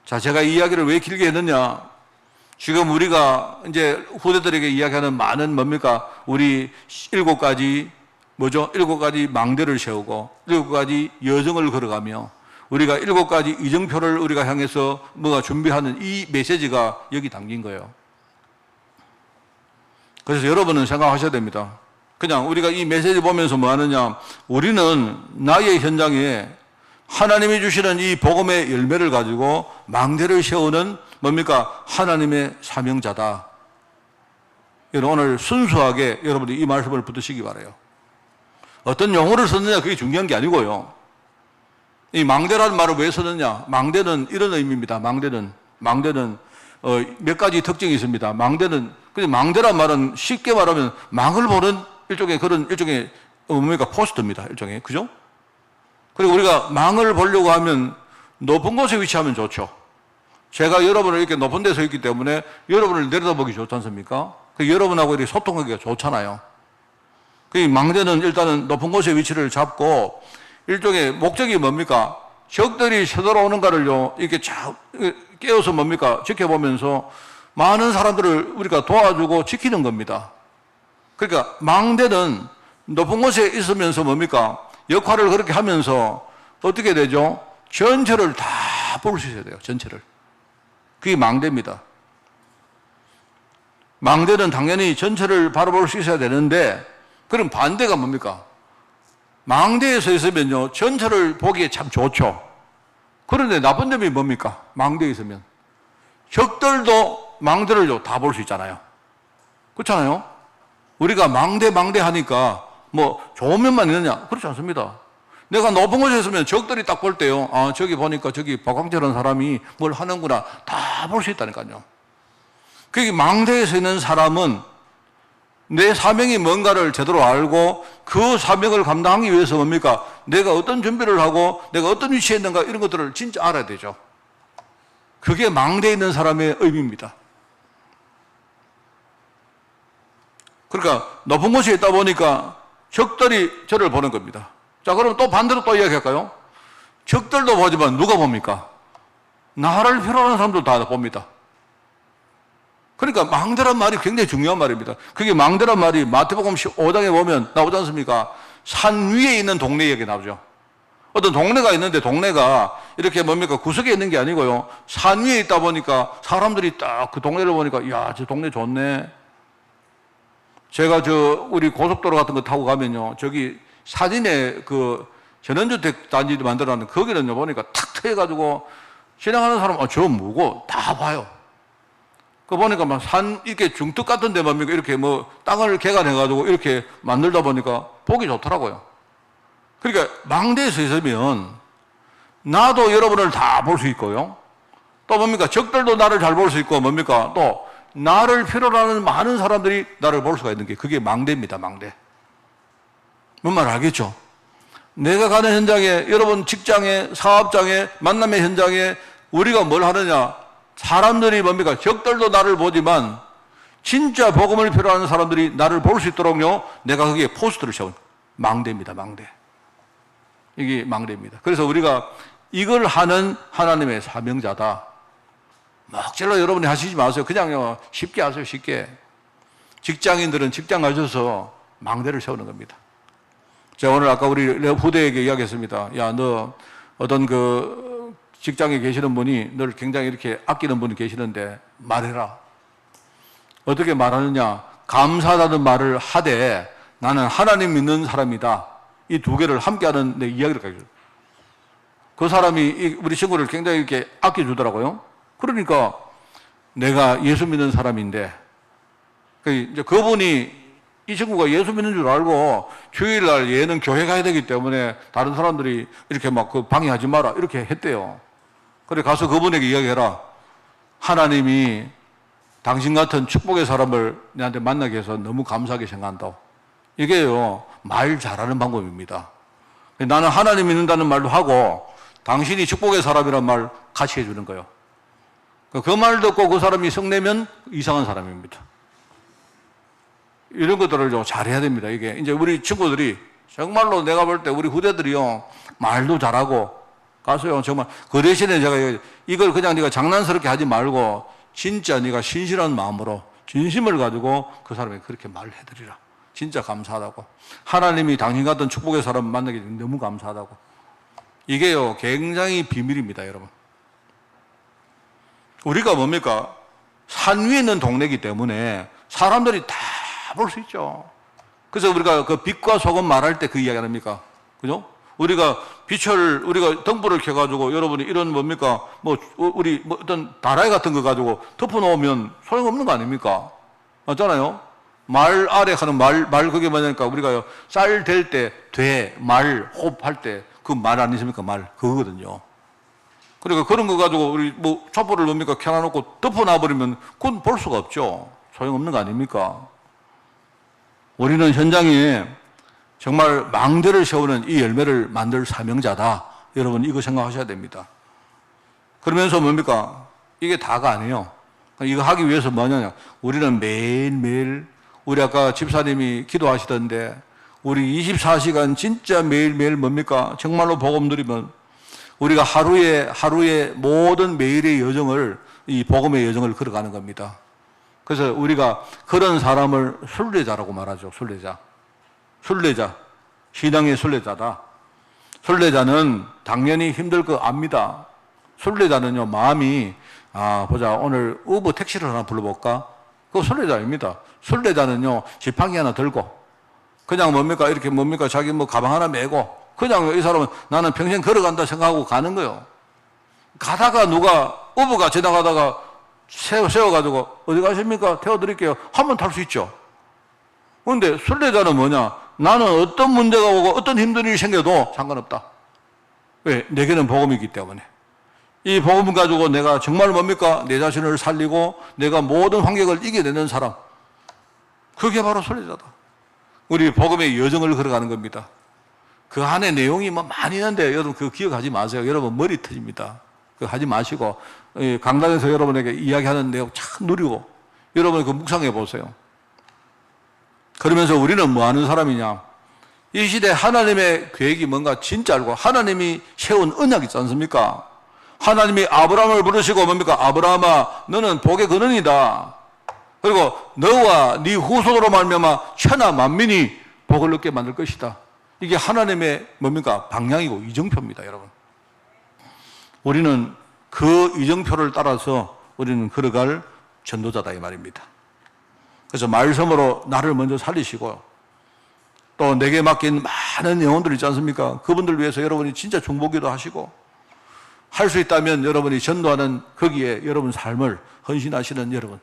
자, 제가 이 이야기를 왜 길게 했느냐? 지금 우리가 이제 후대들에게 이야기하는 많은 뭡니까? 우리 7가지 뭐죠? 7가지 망대를 세우고 7가지 여정을 걸어가며 우리가 7가지 이정표를 우리가 향해서 뭐가 준비하는 이 메시지가 여기 담긴 거예요. 그래서 여러분은 생각하셔야 됩니다. 그냥 우리가 이 메시지 보면서 뭐 하느냐? 우리는 나의 현장에 하나님이 주시는 이 복음의 열매를 가지고 망대를 세우는 뭡니까? 하나님의 사명자다. 오늘 순수하게 여러분이 이 말씀을 붙드시기 바라요. 어떤 용어를 썼느냐 그게 중요한 게 아니고요. 이 망대라는 말을 왜 썼느냐? 망대는 이런 의미입니다. 망대는 몇 가지 특징이 있습니다. 망대란 말은 쉽게 말하면 망을 보는 일종의 뭡니까? 포스트입니다. 일종의. 그죠? 그리고 우리가 망을 보려고 하면 높은 곳에 위치하면 좋죠. 제가 여러분을 이렇게 높은 데서 있기 때문에 여러분을 내려다보기 좋지 않습니까? 여러분하고 이렇게 소통하기가 좋잖아요. 그 망대는 일단은 높은 곳에 위치를 잡고 일종의 목적이 뭡니까? 적들이 쳐들어오는가를요, 이렇게 깨어서 뭡니까? 지켜보면서 많은 사람들을 우리가 도와주고 지키는 겁니다. 그러니까 망대는 높은 곳에 있으면서 뭡니까? 역할을 그렇게 하면서 어떻게 되죠? 전체를 다 볼 수 있어야 돼요. 전체를. 그게 망대입니다. 망대는 당연히 전체를 바라볼 수 있어야 되는데 그럼 반대가 뭡니까? 망대에 서 있으면요 전체를 보기에 참 좋죠. 그런데 나쁜 점이 뭡니까? 망대에 있으면 적들도 망대를 다 볼 수 있잖아요. 그렇잖아요? 우리가 망대 하니까 뭐 좋은 면만 있느냐? 그렇지 않습니다. 내가 높은 곳에 있으면 적들이 딱 볼 때요, 아 저기 보니까 저기 박광재라는 사람이 뭘 하는구나 다 볼 수 있다니까요. 그게 망대에 서 있는 사람은 내 사명이 뭔가를 제대로 알고 그 사명을 감당하기 위해서 뭡니까? 내가 어떤 준비를 하고 내가 어떤 위치에 있는가 이런 것들을 진짜 알아야 되죠. 그게 망대에 있는 사람의 의미입니다. 그러니까 높은 곳에 있다 보니까 적들이 저를 보는 겁니다. 자, 그럼 또 반대로 또 이야기할까요? 적들도 보지만 누가 봅니까? 나를 필요로 하는 사람도 다 봅니다. 그러니까 망대란 말이 굉장히 중요한 말입니다. 그게 망대란 말이 마태복음 15장에 보면 나오지 않습니까? 산 위에 있는 동네 얘기 나오죠. 어떤 동네가 있는데 동네가 이렇게 뭡니까? 구석에 있는 게 아니고요. 산 위에 있다 보니까 사람들이 딱 그 동네를 보니까 야, 저 동네 좋네. 제가 우리 고속도로 같은 거 타고 가면요. 저기 사진에 그 전원주택 단지를 만들어놨는 거기는요. 보니까 탁 트여가지고 지나가는 사람, 저 뭐고 다 봐요. 그 보니까 막 산, 이렇게 중턱 같은 데 뭡니까? 이렇게 뭐 땅을 개간해가지고 이렇게 만들다 보니까 보기 좋더라고요. 그러니까 망대에 서 있으면 나도 여러분을 다 볼 수 있고요. 또 뭡니까? 적들도 나를 잘 볼 수 있고 뭡니까? 또 나를 필요로 하는 많은 사람들이 나를 볼 수가 있는 게 그게 망대입니다. 망대. 뭔 말 알겠죠? 내가 가는 현장에, 여러분 직장에, 사업장에, 만남의 현장에 우리가 뭘 하느냐? 사람들이 뭡니까? 적들도 나를 보지만 진짜 복음을 필요로 하는 사람들이 나를 볼 수 있도록요, 내가 거기에 포스트를 세운 망대입니다. 망대. 이게 망대입니다. 그래서 우리가 이걸 하는 하나님의 사명자다. 막질러 여러분이 하시지 마세요. 그냥요, 쉽게 하세요. 쉽게. 직장인들은 직장 가셔서 망대를 세우는 겁니다. 제가 오늘 아까 우리 후대에게 이야기했습니다. 야, 너 어떤 그 직장에 계시는 분이 너를 굉장히 이렇게 아끼는 분이 계시는데 말해라. 어떻게 말하느냐? 감사하다는 말을 하되 나는 하나님 믿는 사람이다. 이 두 개를 함께하는 내 이야기를 가지고 그 사람이 우리 친구를 굉장히 이렇게 아껴주더라고요. 그러니까 내가 예수 믿는 사람인데 이제 그분이 이 친구가 예수 믿는 줄 알고 주일날 얘는 교회 가야 되기 때문에 다른 사람들이 이렇게 막 그 방해하지 마라 이렇게 했대요. 그래 가서 그분에게 이야기해라. 하나님이 당신 같은 축복의 사람을 내한테 만나게 해서 너무 감사하게 생각한다고. 이게요 말 잘하는 방법입니다. 나는 하나님 믿는다는 말도 하고 당신이 축복의 사람이란 말 같이 해주는 거예요. 그 말 듣고 그 사람이 성내면 이상한 사람입니다. 이런 것들을 좀 잘해야 됩니다. 이게 이제 우리 친구들이 정말로 내가 볼 때 우리 후대들이요 말도 잘하고 가서요 정말 그 대신에 제가 이걸 그냥 네가 장난스럽게 하지 말고 진짜 네가 신실한 마음으로 진심을 가지고 그 사람에게 그렇게 말을 해드리라. 진짜 감사하다고. 하나님이 당신 같은 축복의 사람 만나게 되면 너무 감사하다고. 이게요 굉장히 비밀입니다, 여러분. 우리가 뭡니까? 산 위에 있는 동네이기 때문에 사람들이 다 볼 수 있죠. 그래서 우리가 그 빛과 소금 말할 때 그 이야기 아닙니까? 그죠? 우리가 우리가 등불을 켜가지고 여러분이 이런 뭡니까? 우리 어떤 다라이 같은 거 가지고 덮어놓으면 소용없는 거 아닙니까? 맞잖아요? 말 아래 하는 말 그게 뭐냐니까 우리가 쌀 될 때, 호흡할 때 그 말 아니십니까? 말. 그거거든요. 그러니까 그런 거 가지고 우리 촛불을 뭡니까? 켜놔놓고 덮어놔버리면 그건 볼 수가 없죠. 소용없는 거 아닙니까? 우리는 현장에 정말 망대를 세우는 이 열매를 만들 사명자다. 여러분 이거 생각하셔야 됩니다. 그러면서 뭡니까? 이게 다가 아니에요. 이거 하기 위해서 뭐냐냐. 우리는 매일매일 우리 아까 집사님이 기도하시던데 우리 24시간 진짜 매일매일 뭡니까? 정말로 복음 누리면 우리가 하루에 모든 매일의 여정을 이 복음의 여정을 걸어가는 겁니다. 그래서 우리가 그런 사람을 순례자라고 말하죠. 순례자. 신앙의 순례자다. 순례자는 당연히 힘들 거 압니다. 순례자는요, 마음이, 보자, 오늘 우버 택시를 하나 불러볼까? 그거 순례자입니다. 순례자는요, 지팡이 하나 들고, 그냥 이렇게 자기 가방 하나 메고, 그냥 이 사람은 나는 평생 걸어간다 생각하고 가는 거예요. 가다가 우버가 지나가다가 세워가지고, 어디 가십니까? 태워드릴게요. 하면 탈 수 있죠. 그런데 순례자는 뭐냐? 나는 어떤 문제가 오고 어떤 힘든 일이 생겨도 상관없다. 왜? 내게는 복음이기 때문에. 이 복음 가지고 내가 정말 내 자신을 살리고 내가 모든 환경을 이겨내는 사람. 그게 바로 순례자다. 우리 복음의 여정을 걸어가는 겁니다. 그 안에 내용이 많이 있는데 여러분 그거 기억하지 마세요. 여러분 머리 터집니다. 그거 하지 마시고 강단에서 여러분에게 이야기하는 내용 참 누리고 여러분 그 묵상해 보세요. 그러면서 우리는 뭐 하는 사람이냐? 이 시대 하나님의 계획이 뭔가 진짜 알고 하나님이 세운 언약이 있지 않습니까? 하나님이 아브라함을 부르시고 아브라함아 너는 복의 근원이다. 그리고 너와 네 후손으로 말미암아 천하 만민이 복을 얻게 만들 것이다. 이게 하나님의 방향이고 이정표입니다, 여러분. 우리는 그 이정표를 따라서 우리는 걸어갈 전도자다 이 말입니다. 그래서 말씀으로 나를 먼저 살리시고 또 내게 맡긴 많은 영혼들 있지 않습니까? 그분들 위해서 여러분이 진짜 중보기도 하시고 할 수 있다면 여러분이 전도하는 거기에 여러분 삶을 헌신하시는 여러분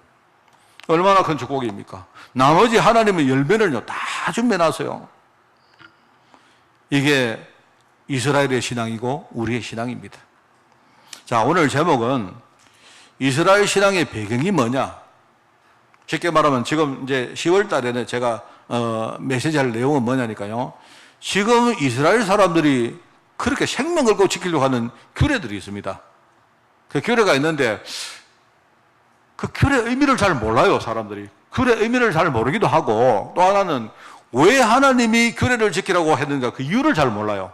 얼마나 큰 축복입니까? 나머지 하나님의 열매를요 다 준비해놨어요. 이게 이스라엘의 신앙이고 우리의 신앙입니다. 자, 오늘 제목은 이스라엘 신앙의 배경이 뭐냐? 쉽게 말하면 지금 이제 10월 달에는 제가 메시지할 내용은 뭐냐니까요. 지금 이스라엘 사람들이 그렇게 생명 걸고 지키려고 하는 규례들이 있습니다. 그 규례가 있는데 그 규례 의미를 잘 몰라요, 사람들이. 규례 의미를 잘 모르기도 하고 또 하나는 왜 하나님이 규례를 지키라고 했는가 그 이유를 잘 몰라요.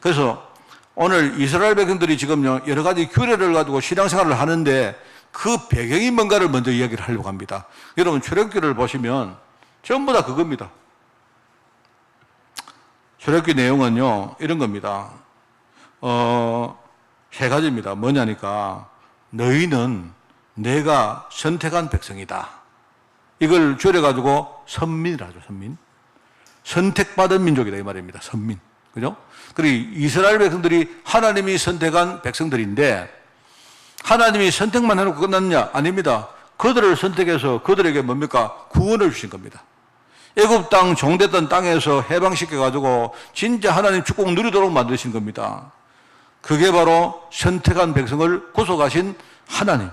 그래서 오늘 이스라엘 백성들이 지금요 여러 가지 규례를 가지고 신앙생활을 하는데 그 배경이 뭔가를 먼저 이야기를 하려고 합니다. 여러분 출애굽기를 보시면 전부 다 그겁니다. 출애굽기 내용은요 이런 겁니다. 세 가지입니다. 뭐냐니까 너희는 내가 선택한 백성이다. 이걸 줄여가지고 선민이라죠, 선민. 선택받은 민족이다, 이 말입니다. 선민. 그죠? 그리고 이스라엘 백성들이 하나님이 선택한 백성들인데, 하나님이 선택만 해놓고 끝났느냐? 아닙니다. 그들을 선택해서 그들에게 뭡니까? 구원을 주신 겁니다. 애굽 땅, 종됐던 땅에서 해방시켜가지고 진짜 하나님 축복 누리도록 만드신 겁니다. 그게 바로 선택한 백성을 구속하신 하나님.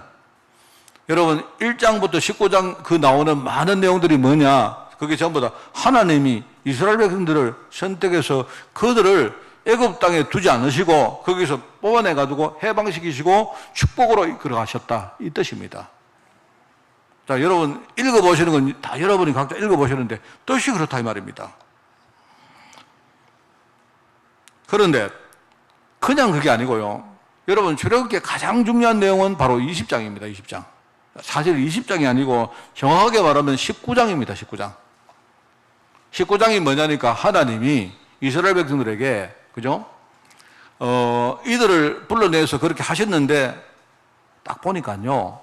여러분 1장부터 19장 그 나오는 많은 내용들이 뭐냐? 그게 전부 다 하나님이 이스라엘 백성들을 선택해서 그들을 애굽 땅에 두지 않으시고 거기서 뽑아내가지고 해방시키시고 축복으로 이끌어가셨다, 이 뜻입니다. 자, 여러분 읽어보시는 건 다 여러분이 각자 읽어보시는데 뜻이 그렇다 이 말입니다. 그런데 그냥 그게 아니고요. 여러분 출애굽기의 가장 중요한 내용은 바로 20장입니다. 20장. 사실 20장이 아니고 정확하게 말하면 19장입니다. 19장. 19장이 뭐냐니까 하나님이 이스라엘 백성들에게, 그죠? 이들을 불러내서 그렇게 하셨는데 딱 보니까요.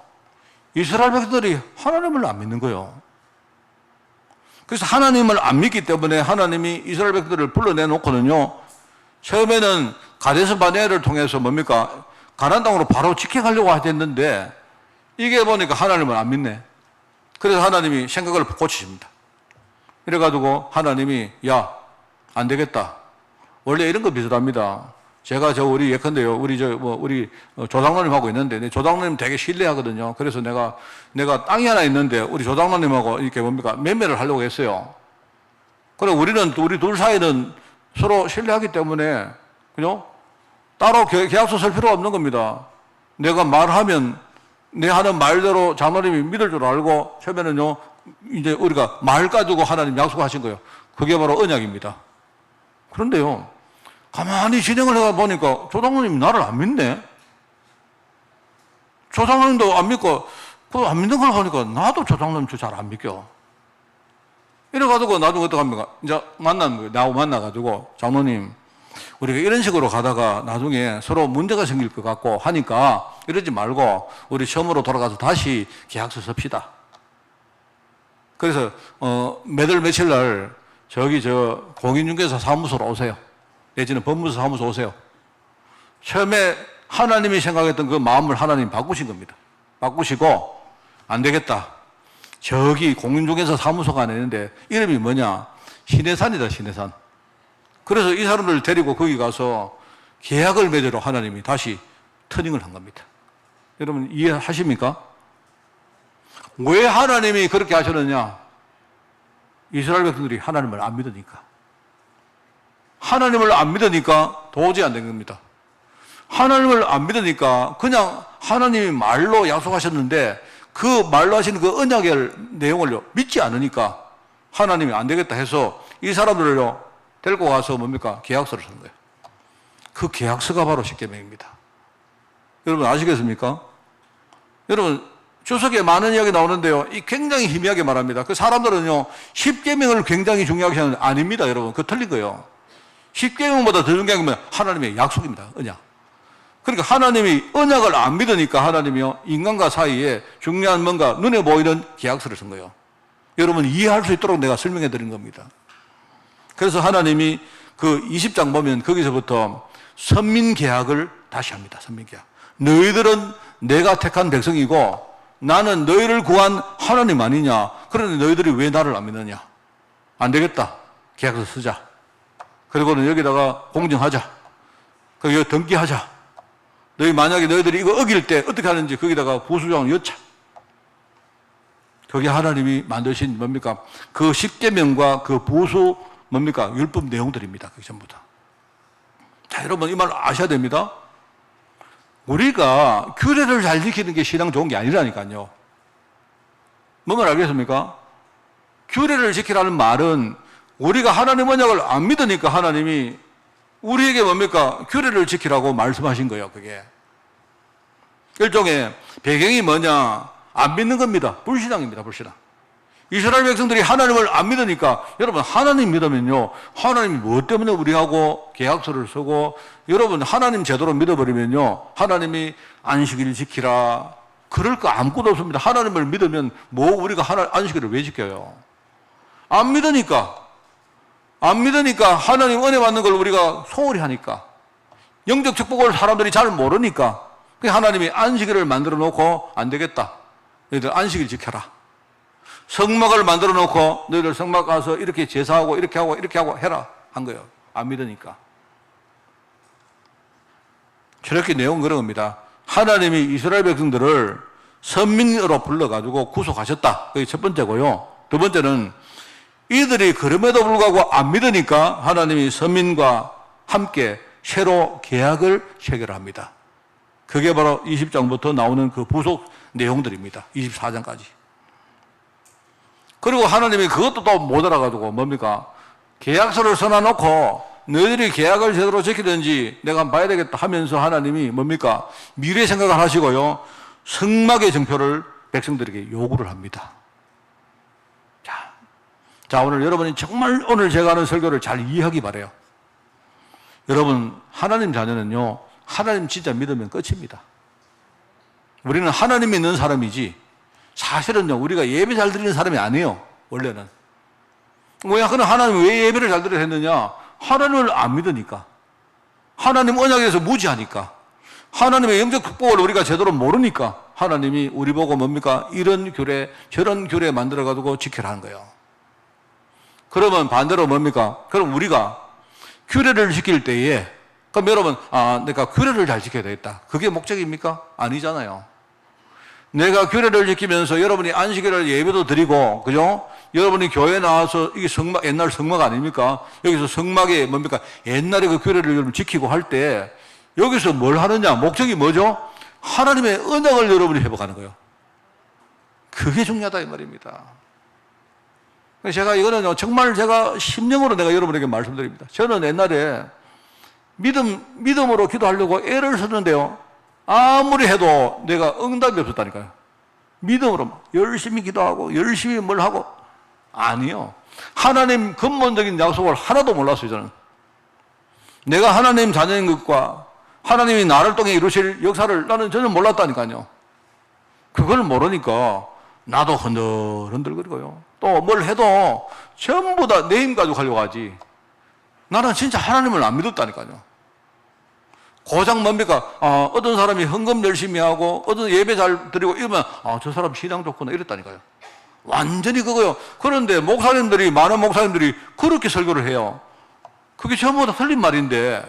이스라엘 백성들이 하나님을 안 믿는 거예요. 그래서 하나님을 안 믿기 때문에 하나님이 이스라엘 백성들을 불러내놓고는요. 처음에는 가데스 바네아를 통해서 뭡니까? 가나안 땅으로 바로 지켜가려고 하셨는데 이게 보니까 하나님을 안 믿네. 그래서 하나님이 생각을 고치십니다. 이래가지고 하나님이 야, 안 되겠다. 원래 이런 거 비슷합니다. 제가 우리 예컨대요. 우리 조장로님하고 있는데 내 조장로님 되게 신뢰하거든요. 그래서 내가 땅이 하나 있는데 우리 조장로님하고 이렇게 뭡니까? 매매를 하려고 했어요. 그래 우리 둘 사이는 서로 신뢰하기 때문에 그죠? 따로 계약서 쓸 필요가 없는 겁니다. 내가 말하면 내 하는 말대로 장로님이 믿을 줄 알고 처음에는요. 이제 우리가 말 가지고 하나님 약속하신 거예요. 그게 바로 언약입니다. 그런데요. 가만히 진행을 해가 보니까 조장로님이 나를 안 믿네. 조장로님도 안 믿고 안 믿는 걸 보니까 나도 조장로님 잘 안 믿겨. 이래가지고 나중에 어떻게 합니까? 이제 나하고 만나가지고 장로님 우리가 이런 식으로 가다가 나중에 서로 문제가 생길 것 같고 하니까 이러지 말고 우리 처음으로 돌아가서 다시 계약서 씁시다. 그래서 매달 며칠 날 공인중개사 사무소로 오세요. 내지는 법무사 사무소 오세요. 처음에 하나님이 생각했던 그 마음을 하나님 바꾸신 겁니다. 바꾸시고 안 되겠다. 저기 공인중개사 사무소가 하나 있는데 이름이 뭐냐? 신해산이다, 신해산. 그래서 이 사람들을 데리고 거기 가서 계약을 맺으러 하나님이 다시 터닝을 한 겁니다. 여러분 이해하십니까? 왜 하나님이 그렇게 하셨느냐? 이스라엘 백성들이 하나님을 안 믿으니까. 하나님을 안 믿으니까 도저히 안 된 겁니다. 하나님을 안 믿으니까 그냥 하나님이 말로 약속하셨는데 그 말로 하시는 그 언약의 내용을 믿지 않으니까 하나님이 안 되겠다 해서 이 사람들을요 데리고 가서 뭡니까? 계약서를 쓴 거예요. 그 계약서가 바로 십계명입니다. 여러분 아시겠습니까? 여러분 주석에 많은 이야기 나오는데요. 이 굉장히 희미하게 말합니다. 그 사람들은요 십계명을 굉장히 중요하게 생각하는데 아닙니다, 여러분. 그거 틀린 거예요. 십계명보다 더 중요한 건 하나님의 약속입니다. 언약. 그러니까 하나님이 언약을 안 믿으니까 하나님이요 인간과 사이에 중요한 뭔가 눈에 보이는 계약서를 쓴 거예요. 여러분 이해할 수 있도록 내가 설명해 드린 겁니다. 그래서 하나님이 그 20장 보면 거기서부터 선민계약을 다시 합니다. 선민계약. 너희들은 내가 택한 백성이고 나는 너희를 구한 하나님 아니냐. 그런데 너희들이 왜 나를 안 믿느냐. 안 되겠다. 계약서 쓰자. 그리고는 여기다가 공증하자. 그리고 등기하자. 만약에 너희들이 이거 어길 때 어떻게 하는지 거기다가 부수장을 여차. 그게 하나님이 만드신 뭡니까? 그 십계명과 그 부수 뭡니까? 율법 내용들입니다. 그게 전부 다. 자, 여러분 이 말 아셔야 됩니다. 우리가 규례를 잘 지키는 게 신앙 좋은 게 아니라니까요. 뭔 말 알겠습니까? 규례를 지키라는 말은 우리가 하나님 언약을 안 믿으니까 하나님이 우리에게 뭡니까? 규례를 지키라고 말씀하신 거예요, 그게. 일종의 배경이 뭐냐? 안 믿는 겁니다. 불신앙입니다, 불신앙. 이스라엘 백성들이 하나님을 안 믿으니까 여러분 하나님 믿으면요. 하나님이 무엇 때문에 우리하고 계약서를 쓰고 여러분 하나님 제대로 믿어버리면요. 하나님이 안식일 지키라. 그럴 거 아무것도 없습니다. 하나님을 믿으면 뭐 우리가 안식일을 왜 지켜요? 안 믿으니까 하나님 은혜 받는 걸 우리가 소홀히 하니까, 영적 축복을 사람들이 잘 모르니까 하나님이 안식일을 만들어 놓고 안 되겠다, 너희들 안식일 지켜라. 성막을 만들어 놓고 너희들 성막 가서 이렇게 제사하고 이렇게 하고 해라 한 거예요. 안 믿으니까. 저렇게 내용 그런 겁니다. 하나님이 이스라엘 백성들을 선민으로 불러가지고 구속하셨다. 그게 첫 번째고요. 두 번째는 이들이 그럼에도 불구하고 안 믿으니까 하나님이 선민과 함께 새로 계약을 체결합니다. 그게 바로 20장부터 나오는 그 부속 내용들입니다. 24장까지. 그리고 하나님이 그것도 또 못 알아가지고 뭡니까? 계약서를 써놔놓고 너희들이 계약을 제대로 지키든지 내가 한번 봐야 되겠다 하면서 하나님이 뭡니까? 미래 생각을 하시고요. 성막의 증표를 백성들에게 요구를 합니다. 자, 오늘 여러분이 정말 오늘 제가 하는 설교를 잘 이해하기 바라요. 여러분, 하나님 자녀는요, 하나님 진짜 믿으면 끝입니다. 우리는 하나님 믿는 사람이지, 사실은요, 우리가 예배 잘 드리는 사람이 아니에요, 원래는. 왜, 하나님이 왜 예배를 잘 드려야 했느냐? 하나님을 안 믿으니까. 하나님 언약에서 무지하니까. 하나님의 영적 축복을 우리가 제대로 모르니까 하나님이 우리 보고 뭡니까? 이런 규례, 저런 규례 만들어가지고 지켜라는 거예요. 그러면 반대로 뭡니까? 그럼 우리가 규례를 지킬 때에, 그럼 여러분, 내가 규례를 잘 지켜야 되겠다. 그게 목적입니까? 아니잖아요. 내가 규례를 지키면서 여러분이 안식일을 예배도 드리고, 그죠? 여러분이 교회 나와서 이게 성막, 옛날 성막 아닙니까? 여기서 성막에 뭡니까? 옛날에 그 규례를 여러분 지키고 할 때, 여기서 뭘 하느냐? 목적이 뭐죠? 하나님의 언약을 여러분이 회복하는 거예요. 그게 중요하다, 이 말입니다. 제가 이거는 정말 제가 심령으로 내가 여러분에게 말씀드립니다. 저는 옛날에 믿음으로 기도하려고 애를 썼는데요. 아무리 해도 내가 응답이 없었다니까요. 믿음으로 열심히 기도하고 열심히 뭘 하고, 아니요. 하나님 근본적인 약속을 하나도 몰랐어요, 저는. 내가 하나님 자녀인 것과 하나님이 나를 통해 이루실 역사를 나는 전혀 몰랐다니까요. 그걸 모르니까 나도 흔들흔들거리고요. 또 뭘 해도 전부 다 내 힘 가지고 하려고 하지. 나는 진짜 하나님을 안 믿었다니까요. 고작 뭡니까? 어떤 사람이 헌금 열심히 하고, 어떤 예배 잘 드리고 이러면, 저 사람 신앙 좋구나, 이랬다니까요. 완전히 그거요. 그런데 목사님들이, 많은 목사님들이 그렇게 설교를 해요. 그게 전부 다 틀린 말인데,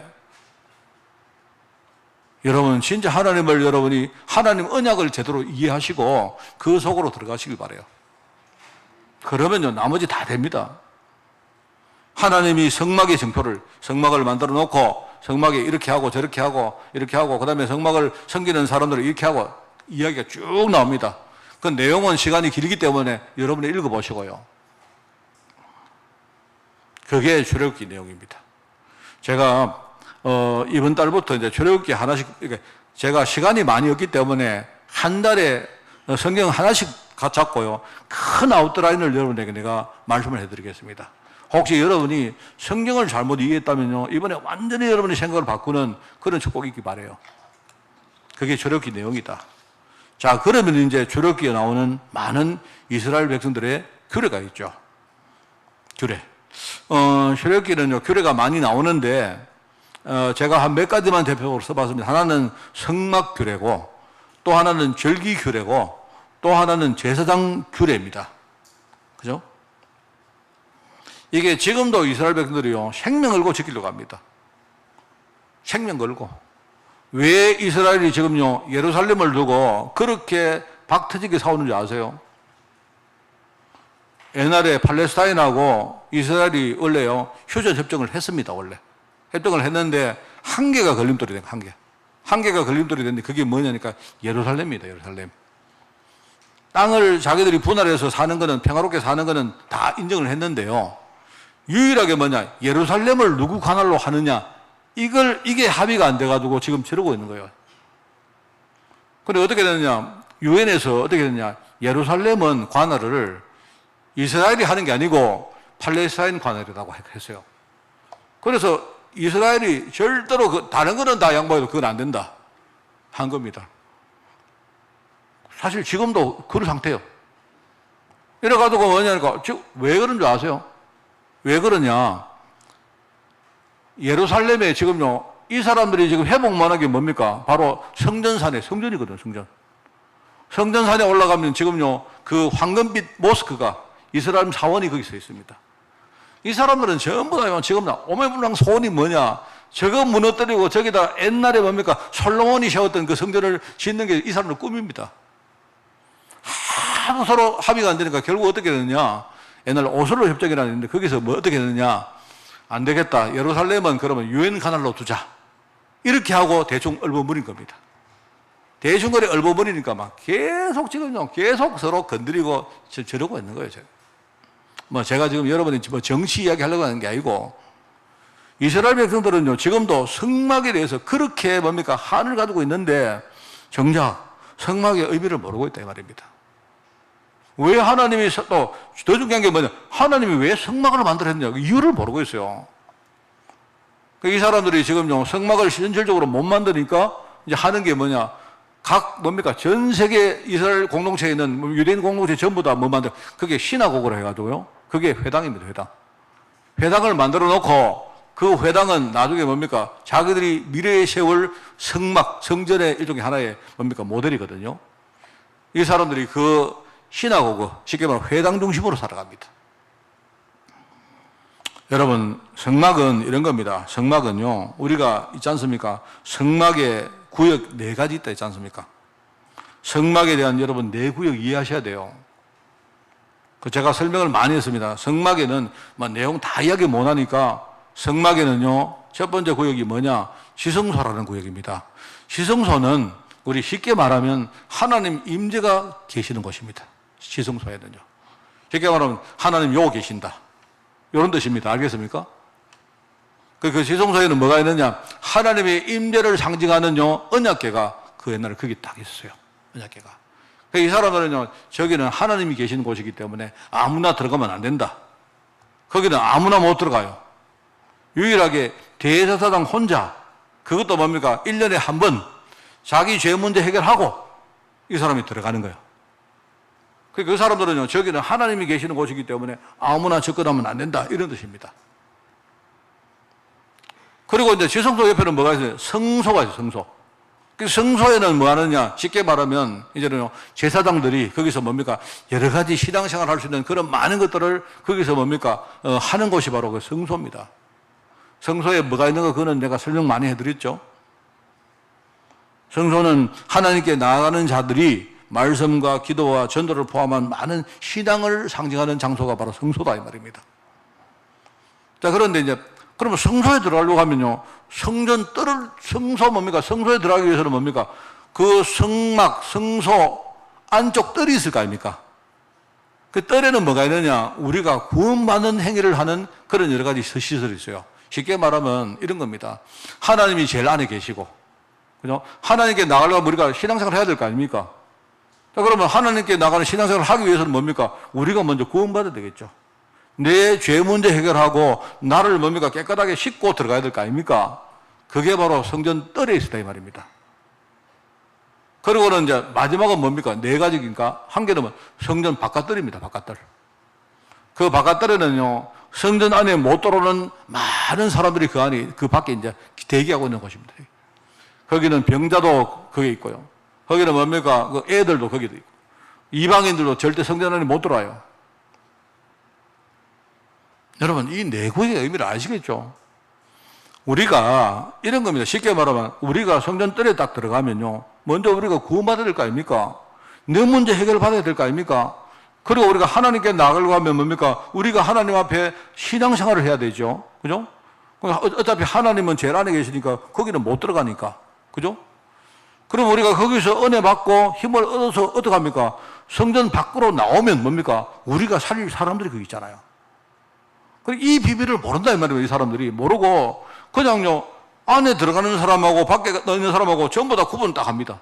여러분, 진짜 하나님을 여러분이, 하나님 언약을 제대로 이해하시고, 그 속으로 들어가시길 바라요. 그러면요, 나머지 다 됩니다. 하나님이 성막의 증표를, 성막을 만들어 놓고, 성막에 이렇게 하고 저렇게 하고 이렇게 하고 그 다음에 성막을 섬기는 사람들을 이렇게 하고 이야기가 쭉 나옵니다. 그 내용은 시간이 길기 때문에 여러분이 읽어보시고요. 그게 출애굽기 내용입니다. 제가 이번 달부터 이제 출애굽기 하나씩, 제가 시간이 많이 없기 때문에 한 달에 성경 하나씩 잡고요. 큰 아웃라인을 여러분에게 내가 말씀을 해드리겠습니다. 혹시 여러분이 성경을 잘못 이해했다면요, 이번에 완전히 여러분의 생각을 바꾸는 그런 축복이 있기 바라요. 그게 출애굽기 내용이다. 자, 그러면 이제 출애굽기에 나오는 많은 이스라엘 백성들의 규례가 있죠. 규례. 출애굽기는요, 규례가 많이 나오는데, 제가 한 몇 가지만 대표적으로 써봤습니다. 하나는 성막 규례고, 또 하나는 절기 규례고, 또 하나는 제사장 규례입니다. 그죠? 이게 지금도 이스라엘 백성들이요, 생명 걸고 지키려고 합니다. 생명 걸고. 왜 이스라엘이 지금요, 예루살렘을 두고 그렇게 박터지게 싸우는지 아세요? 옛날에 팔레스타인하고 이스라엘이 원래요, 휴전 협정을 했습니다, 원래. 협정을 했는데, 한계가 걸림돌이 된 거예요, 한계가 걸림돌이 됐는데, 그게 뭐냐니까, 예루살렘입니다, 예루살렘. 땅을 자기들이 분할해서 사는 거는, 평화롭게 사는 거는 다 인정을 했는데요. 유일하게 뭐냐, 예루살렘을 누구 관할로 하느냐, 이게 합의가 안 돼가지고 지금 저러고 있는 거예요. 근데 어떻게 되느냐, 유엔에서 어떻게 되느냐, 예루살렘은 관할을 이스라엘이 하는 게 아니고 팔레스타인 관할이라고 했어요. 그래서 이스라엘이 절대로 다른 거는 다 양보해도 그건 안 된다 한 겁니다. 사실 지금도 그런 상태예요. 이래가지고 뭐냐니까, 왜 그런 줄 아세요? 왜 그러냐? 예루살렘에 지금요, 이 사람들이 지금 회복만 게 뭡니까? 바로 성전산에, 성전이거든요, 성전. 성전산에 올라가면 지금요, 그 황금빛 모스크가 이스라엘 사원이 거기 서 있습니다. 이 사람들은 전부 다 지금 오매불망 소원이 뭐냐? 저거 무너뜨리고 저기다 옛날에 뭡니까? 솔로몬이 세웠던 그 성전을 짓는 게 이 사람들 꿈입니다. 하도 서로 합의가 안 되니까 결국 어떻게 되느냐? 옛날 오슬로 협정이라는 게 있는데 거기서 뭐 어떻게 되느냐? 안 되겠다. 예루살렘은 그러면 유엔 카날로 두자. 이렇게 하고 대충 얼버무린 겁니다. 대충 거리 얼버무리니까 막 계속 지금요, 계속 서로 건드리고 저러고 있는 거예요, 제가. 뭐 제가 지금 여러분이 뭐 정치 이야기 하려고 하는 게 아니고, 이스라엘 백성들은요, 지금도 성막에 대해서 그렇게 뭡니까? 한을 가지고 있는데, 정작 성막의 의미를 모르고 있다, 이 말입니다. 왜 하나님이 또, 더 중요한 게 뭐냐? 하나님이 왜 성막을 만들었냐? 이유를 모르고 있어요. 이 사람들이 지금요, 성막을 현실적으로 못 만드니까, 이제 하는 게 뭐냐? 각 뭡니까? 전 세계 이스라엘 공동체에 있는 유대인 공동체 전부 다 뭐 만들어? 그게 시나고그로 해가지고요. 그게 회당입니다, 회당. 회당을 만들어 놓고 그 회당은 나중에 뭡니까? 자기들이 미래에 세울 성막, 성전의 일종의 하나의 뭡니까? 모델이거든요. 이 사람들이 그 시나고그, 쉽게 말하면 회당 중심으로 살아갑니다. 여러분, 성막은 이런 겁니다. 성막은요, 우리가 있지 않습니까? 성막의 구역 4가지 있다 있지 않습니까? 성막에 대한 여러분 4구역 이해하셔야 돼요. 그 제가 설명을 많이 했습니다. 성막에는 뭐 내용 다 이야기 못 하니까, 성막에는요, 첫 번째 구역이 뭐냐? 지성소라는 구역입니다. 지성소는 우리 쉽게 말하면 하나님 임재가 계시는 곳입니다. 지성소에는요. 쉽게 말하면 하나님 요 계신다. 이런 뜻입니다. 알겠습니까? 그 지성소에는 뭐가 있느냐? 하나님의 임재를 상징하는요, 언약궤가 그 옛날에 거기 딱 있었어요. 언약궤가. 이 사람들은요, 저기는 하나님이 계시는 곳이기 때문에 아무나 들어가면 안 된다. 거기는 아무나 못 들어가요. 유일하게 대제사장 혼자, 그것도 뭡니까? 1년에 한 번 자기 죄 문제 해결하고 이 사람이 들어가는 거예요. 그 사람들은요, 저기는 하나님이 계시는 곳이기 때문에 아무나 접근하면 안 된다. 이런 뜻입니다. 그리고 이제 지성소 옆에는 뭐가 있어요? 성소가 있어요, 성소. 그 성소에는 뭐 하느냐? 쉽게 말하면 이제는요, 제사장들이 거기서 뭡니까? 여러 가지 신앙생활 할 수 있는 그런 많은 것들을 거기서 뭡니까? 하는 곳이 바로 그 성소입니다. 성소에 뭐가 있는 거, 그거는 내가 설명 많이 해드렸죠. 성소는 하나님께 나아가는 자들이 말씀과 기도와 전도를 포함한 많은 신앙을 상징하는 장소가 바로 성소다, 이 말입니다. 자, 그런데 이제, 그러면 성소에 들어가려고 하면요, 성소 뭡니까? 성소에 들어가기 위해서는 뭡니까? 그 성막, 성소 안쪽 뜰이 있을 거 아닙니까? 그 뜰에는 뭐가 있느냐? 우리가 구원받는 행위를 하는 그런 여러 가지 시설이 있어요. 쉽게 말하면 이런 겁니다. 하나님이 제일 안에 계시고, 그죠? 하나님께 나가려면 우리가 신앙생활 해야 될 거 아닙니까? 자, 그러면 하나님께 나가는 신앙생활을 하기 위해서는 뭡니까? 우리가 먼저 구원받아야 되겠죠. 내 죄 문제 해결하고 나를 뭡니까? 깨끗하게 씻고 들어가야 될 거 아닙니까? 그게 바로 성전 뜰에 있었다, 이 말입니다. 그리고는 이제 마지막은 뭡니까? 4가지니까 한 개는 성전 바깥뜰입니다, 바깥뜰. 그 바깥뜰에는요, 성전 안에 못 들어오는 많은 사람들이 그 안에, 그 밖에 이제 대기하고 있는 곳입니다. 거기는 병자도 거기 있고요. 거기는 뭡니까? 그 애들도 거기도 있고. 이방인들도 절대 성전 안에 못 들어와요. 여러분, 이 4구역의 의미를 아시겠죠? 우리가 이런 겁니다. 쉽게 말하면 우리가 성전 뜰에 딱 들어가면요, 먼저 우리가 구원받아야 될 거 아닙니까? 내 문제 해결받아야 될 거 아닙니까? 그리고 우리가 하나님께 나가려고 하면 뭡니까? 우리가 하나님 앞에 신앙생활을 해야 되죠. 그죠? 어차피 하나님은 제일 안에 계시니까 거기는 못 들어가니까. 그죠? 그럼 우리가 거기서 은혜 받고 힘을 얻어서 어떡합니까? 성전 밖으로 나오면 뭡니까? 우리가 살릴 사람들이 거기 있잖아요. 이 비밀을 모른다, 이 말이에요. 이 사람들이 모르고 그냥요, 안에 들어가는 사람하고 밖에 있는 사람하고 전부 다 구분 딱 합니다.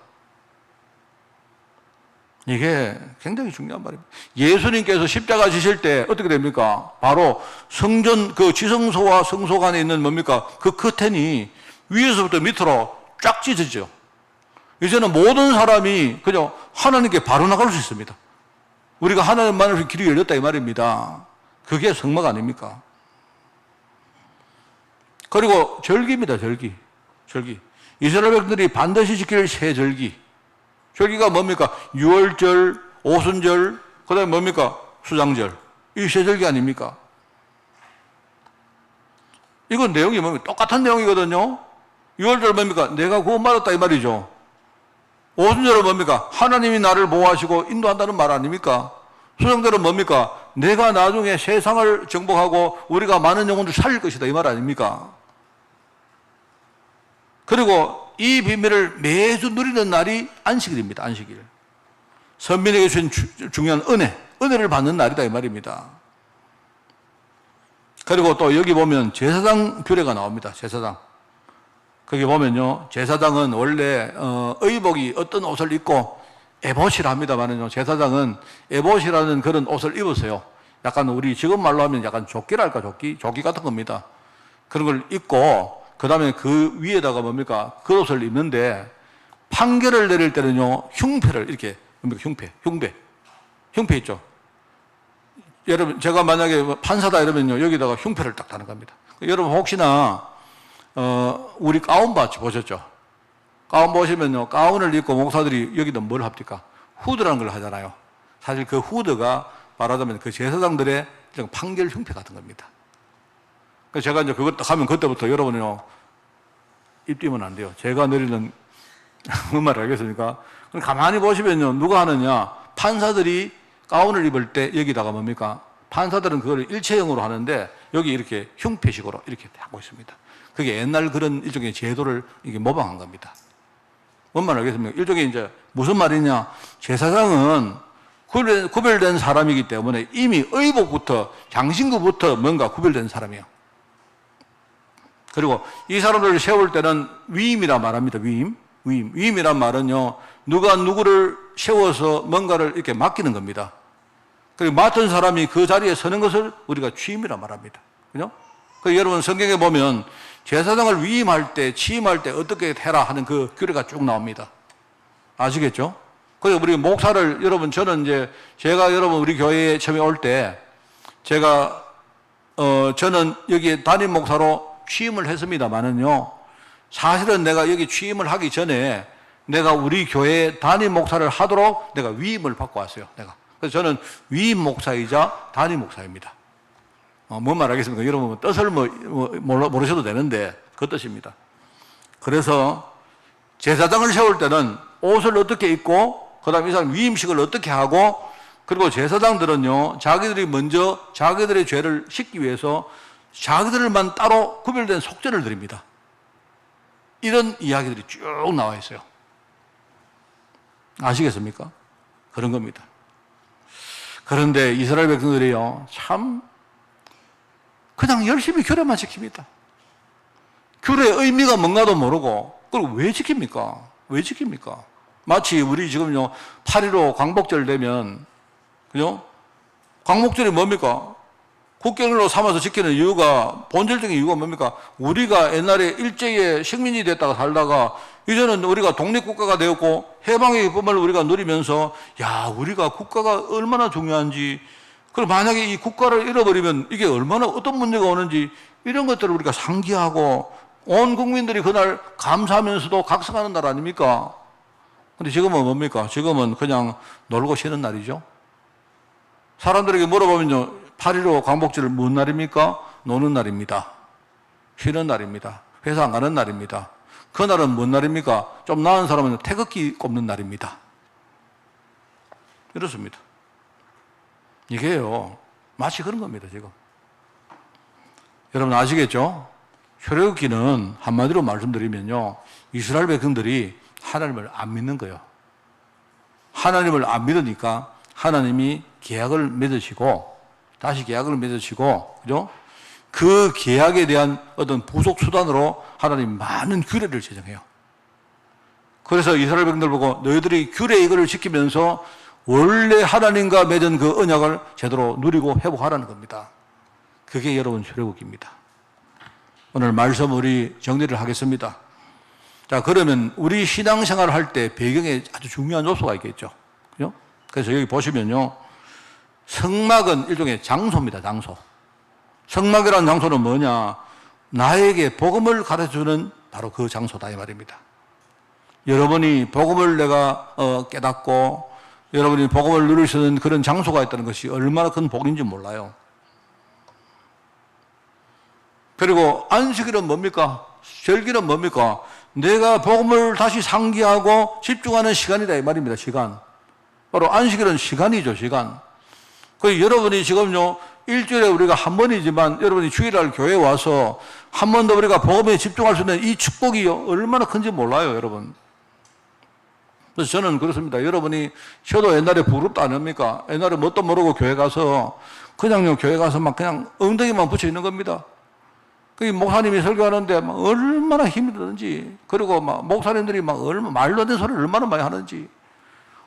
이게 굉장히 중요한 말입니다. 예수님께서 십자가 지실 때 어떻게 됩니까? 바로 성전, 그 지성소와 성소 간에 있는 뭡니까? 그 커튼이 위에서부터 밑으로 쫙 찢어지죠. 이제는 모든 사람이 그냥 하나님께 바로 나갈 수 있습니다. 우리가 하나님만으로 길이 열렸다 이 말입니다. 그게 성막 아닙니까? 그리고 절기입니다. 절기. 이스라엘 백성들이 반드시 지킬 새 절기. 절기가 뭡니까? 유월절, 오순절, 그 다음에 뭡니까? 수장절. 이 새 절기 아닙니까? 이건 내용이 뭡니까? 똑같은 내용이거든요. 유월절 뭡니까? 내가 구원받았다 이 말이죠. 오순절은 뭡니까? 하나님이 나를 보호하시고 인도한다는 말 아닙니까? 수장절은 뭡니까? 내가 나중에 세상을 정복하고 우리가 많은 영혼을 살릴 것이다 이 말 아닙니까? 그리고 이 비밀을 매주 누리는 날이 안식일입니다. 안식일. 선민에게 주신 중요한 은혜를 받는 날이다 이 말입니다. 그리고 또 여기 보면 제사장 규례가 나옵니다. 제사장. 거기 보면요, 제사장은 원래 의복이 어떤 옷을 입고 에봇이라 합니다만은요, 제사장은 에봇이라는 그런 옷을 입으세요. 약간 우리 지금 말로 하면 약간 조끼랄까, 조끼 같은 겁니다. 그런 걸 입고 그 다음에 그 위에다가 뭡니까? 그 옷을 입는데 판결을 내릴 때는요, 흉패를 이렇게 뭡니까? 흉패 있죠. 여러분, 제가 만약에 판사다 이러면요, 여기다가 흉패를 딱 다는 겁니다. 여러분 혹시나 우리 가운 바지 보셨죠? 가운 보시면요, 가운을 입고 목사들이 여기다 뭘 합니까? 후드라는 걸 하잖아요. 사실 그 후드가 말하자면 그 제사장들의 판결 흉패 같은 겁니다. 그래서 제가 이제 그것 하면 그때부터 여러분이요, 입 띄면 안 돼요. 제가 내리는 뭔 말을 알겠습니까? 그럼 가만히 보시면요, 누가 하느냐? 판사들이 가운을 입을 때 여기다가 뭡니까? 판사들은 그걸 일체형으로 하는데 여기 이렇게 흉패식으로 이렇게 하고 있습니다. 그게 옛날 그런 일종의 제도를 이게 모방한 겁니다. 뭔 말 알겠습니까? 일종의 이제 무슨 말이냐? 제사장은 구별된 사람이기 때문에 이미 의복부터 장신구부터 뭔가 구별된 사람이에요. 그리고 이 사람들을 세울 때는 위임이라 말합니다. 위임이란 말은요, 누가 누구를 세워서 뭔가를 이렇게 맡기는 겁니다. 그리고 맡은 사람이 그 자리에 서는 것을 우리가 취임이라 말합니다. 그죠? 그 여러분 성경에 보면 제사장을 위임할 때, 취임할 때 어떻게 해라 하는 그 규례가 쭉 나옵니다. 아시겠죠? 그래서 우리 목사를 여러분, 저는 이제 제가 여러분 우리 교회에 처음에 올 때 저는 여기 담임 목사로 취임을 했습니다만은요, 사실은 내가 여기 취임을 하기 전에 내가 우리 교회 담임 목사를 하도록 내가 위임을 받고 왔어요. 그래서 저는 위임 목사이자 담임 목사입니다. 뭔 말 하겠습니까? 여러분 뜻을 모르셔도 되는데 그 뜻입니다. 그래서 제사장을 세울 때는 옷을 어떻게 입고 그 다음에 이 사람 위임식을 어떻게 하고, 그리고 제사장들은요, 자기들이 먼저 자기들의 죄를 씻기 위해서 자기들만 따로 구별된 속죄를 드립니다. 이런 이야기들이 쭉 나와 있어요. 아시겠습니까? 그런 겁니다. 그런데 이스라엘 백성들이요, 참 그냥 열심히 규례만 지킵니다. 규례의 의미가 뭔가도 모르고, 그리고 왜 지킵니까? 왜 지킵니까? 마치 우리 지금요, 8.15 광복절 되면, 그죠? 광복절이 뭡니까? 국경일로 삼아서 지키는 이유가, 본질적인 이유가 뭡니까? 우리가 옛날에 일제의 식민이 됐다가 살다가, 이제는 우리가 독립국가가 되었고, 해방의 기쁨을 우리가 누리면서, 야, 우리가 국가가 얼마나 중요한지, 그리고 만약에 이 국가를 잃어버리면 이게 얼마나 어떤 문제가 오는지, 이런 것들을 우리가 상기하고, 온 국민들이 그날 감사하면서도 각성하는 날 아닙니까? 근데 지금은 뭡니까? 지금은 그냥 놀고 쉬는 날이죠. 사람들에게 물어보면요, 8.15 광복절 무슨 날입니까? 노는 날입니다. 쉬는 날입니다. 회사 안 가는 날입니다. 그날은 뭔 날입니까? 좀 나은 사람은 태극기 꼽는 날입니다. 이렇습니다. 이게요, 마치 그런 겁니다, 지금. 여러분 아시겠죠? 출애굽기는 한마디로 말씀드리면요, 이스라엘 백성들이 하나님을 안 믿는 거예요. 하나님을 안 믿으니까 하나님이 계약을 맺으시고, 다시 계약을 맺으시고, 그죠? 그 계약에 대한 어떤 부속 수단으로 하나님 많은 규례를 제정해요. 그래서 이스라엘 백성들 보고 너희들이 규례 이거를 지키면서 원래 하나님과 맺은 그 언약을 제대로 누리고 회복하라는 겁니다. 그게 여러분 출애굽기입니다. 오늘 말씀 우리 정리를 하겠습니다. 자, 그러면 우리 신앙생활을 할 때 배경에 아주 중요한 요소가 있겠죠. 그죠? 그래서 여기 보시면요. 성막은 일종의 장소입니다, 장소. 성막이라는 장소는 뭐냐? 나에게 복음을 가르쳐주는 바로 그 장소다, 이 말입니다. 여러분이 복음을 내가 깨닫고 여러분이 복음을 누릴 수 있는 그런 장소가 있다는 것이 얼마나 큰 복인지 몰라요. 그리고 안식일은 뭡니까? 절기는 뭡니까? 내가 복음을 다시 상기하고 집중하는 시간이다, 이 말입니다, 시간. 바로 안식일은 시간이죠, 시간. 그 여러분이 지금요, 일주일에 우리가 한 번이지만 여러분이 주일날 교회에 와서 한 번 더 우리가 복음에 집중할 수 있는 이 축복이요, 얼마나 큰지 몰라요, 여러분. 그래서 저는 그렇습니다. 여러분이 저도 옛날에 부럽다 안 합니까? 옛날에 뭣도 모르고 교회 가서 그냥요, 교회 가서 막 그냥 엉덩이만 붙여 있는 겁니다. 그 목사님이 설교하는데 막 얼마나 힘이 드는지, 그리고 막 목사님들이 막 말도 안 되는 소리를 얼마나 많이 하는지,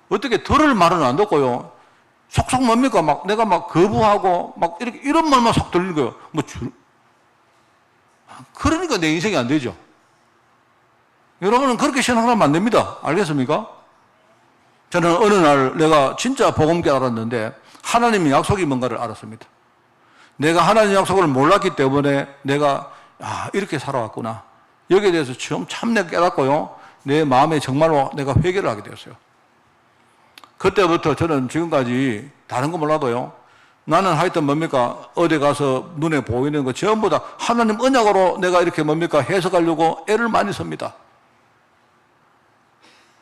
어떻게 들을 말은 안 듣고요, 속속 뭡니까? 막 내가 막 거부하고 막 이렇게 이런 말만 속 들리는 거예요. 그러니까 내 인생이 안 되죠. 여러분은 그렇게 신앙하면 안 됩니다. 알겠습니까? 저는 어느 날 내가 진짜 복음 깨달았는데 하나님의 약속이 뭔가를 알았습니다. 내가 하나님의 약속을 몰랐기 때문에 내가 이렇게 살아왔구나. 여기에 대해서 처음 참내 깨닫고요. 내 마음에 정말로 내가 회개를 하게 되었어요. 그때부터 저는 지금까지 다른 거 몰라도요. 나는 하여튼 뭡니까? 어디 가서 눈에 보이는 거 전부 다 하나님 언약으로 내가 이렇게 뭡니까? 해석하려고 애를 많이 씁니다.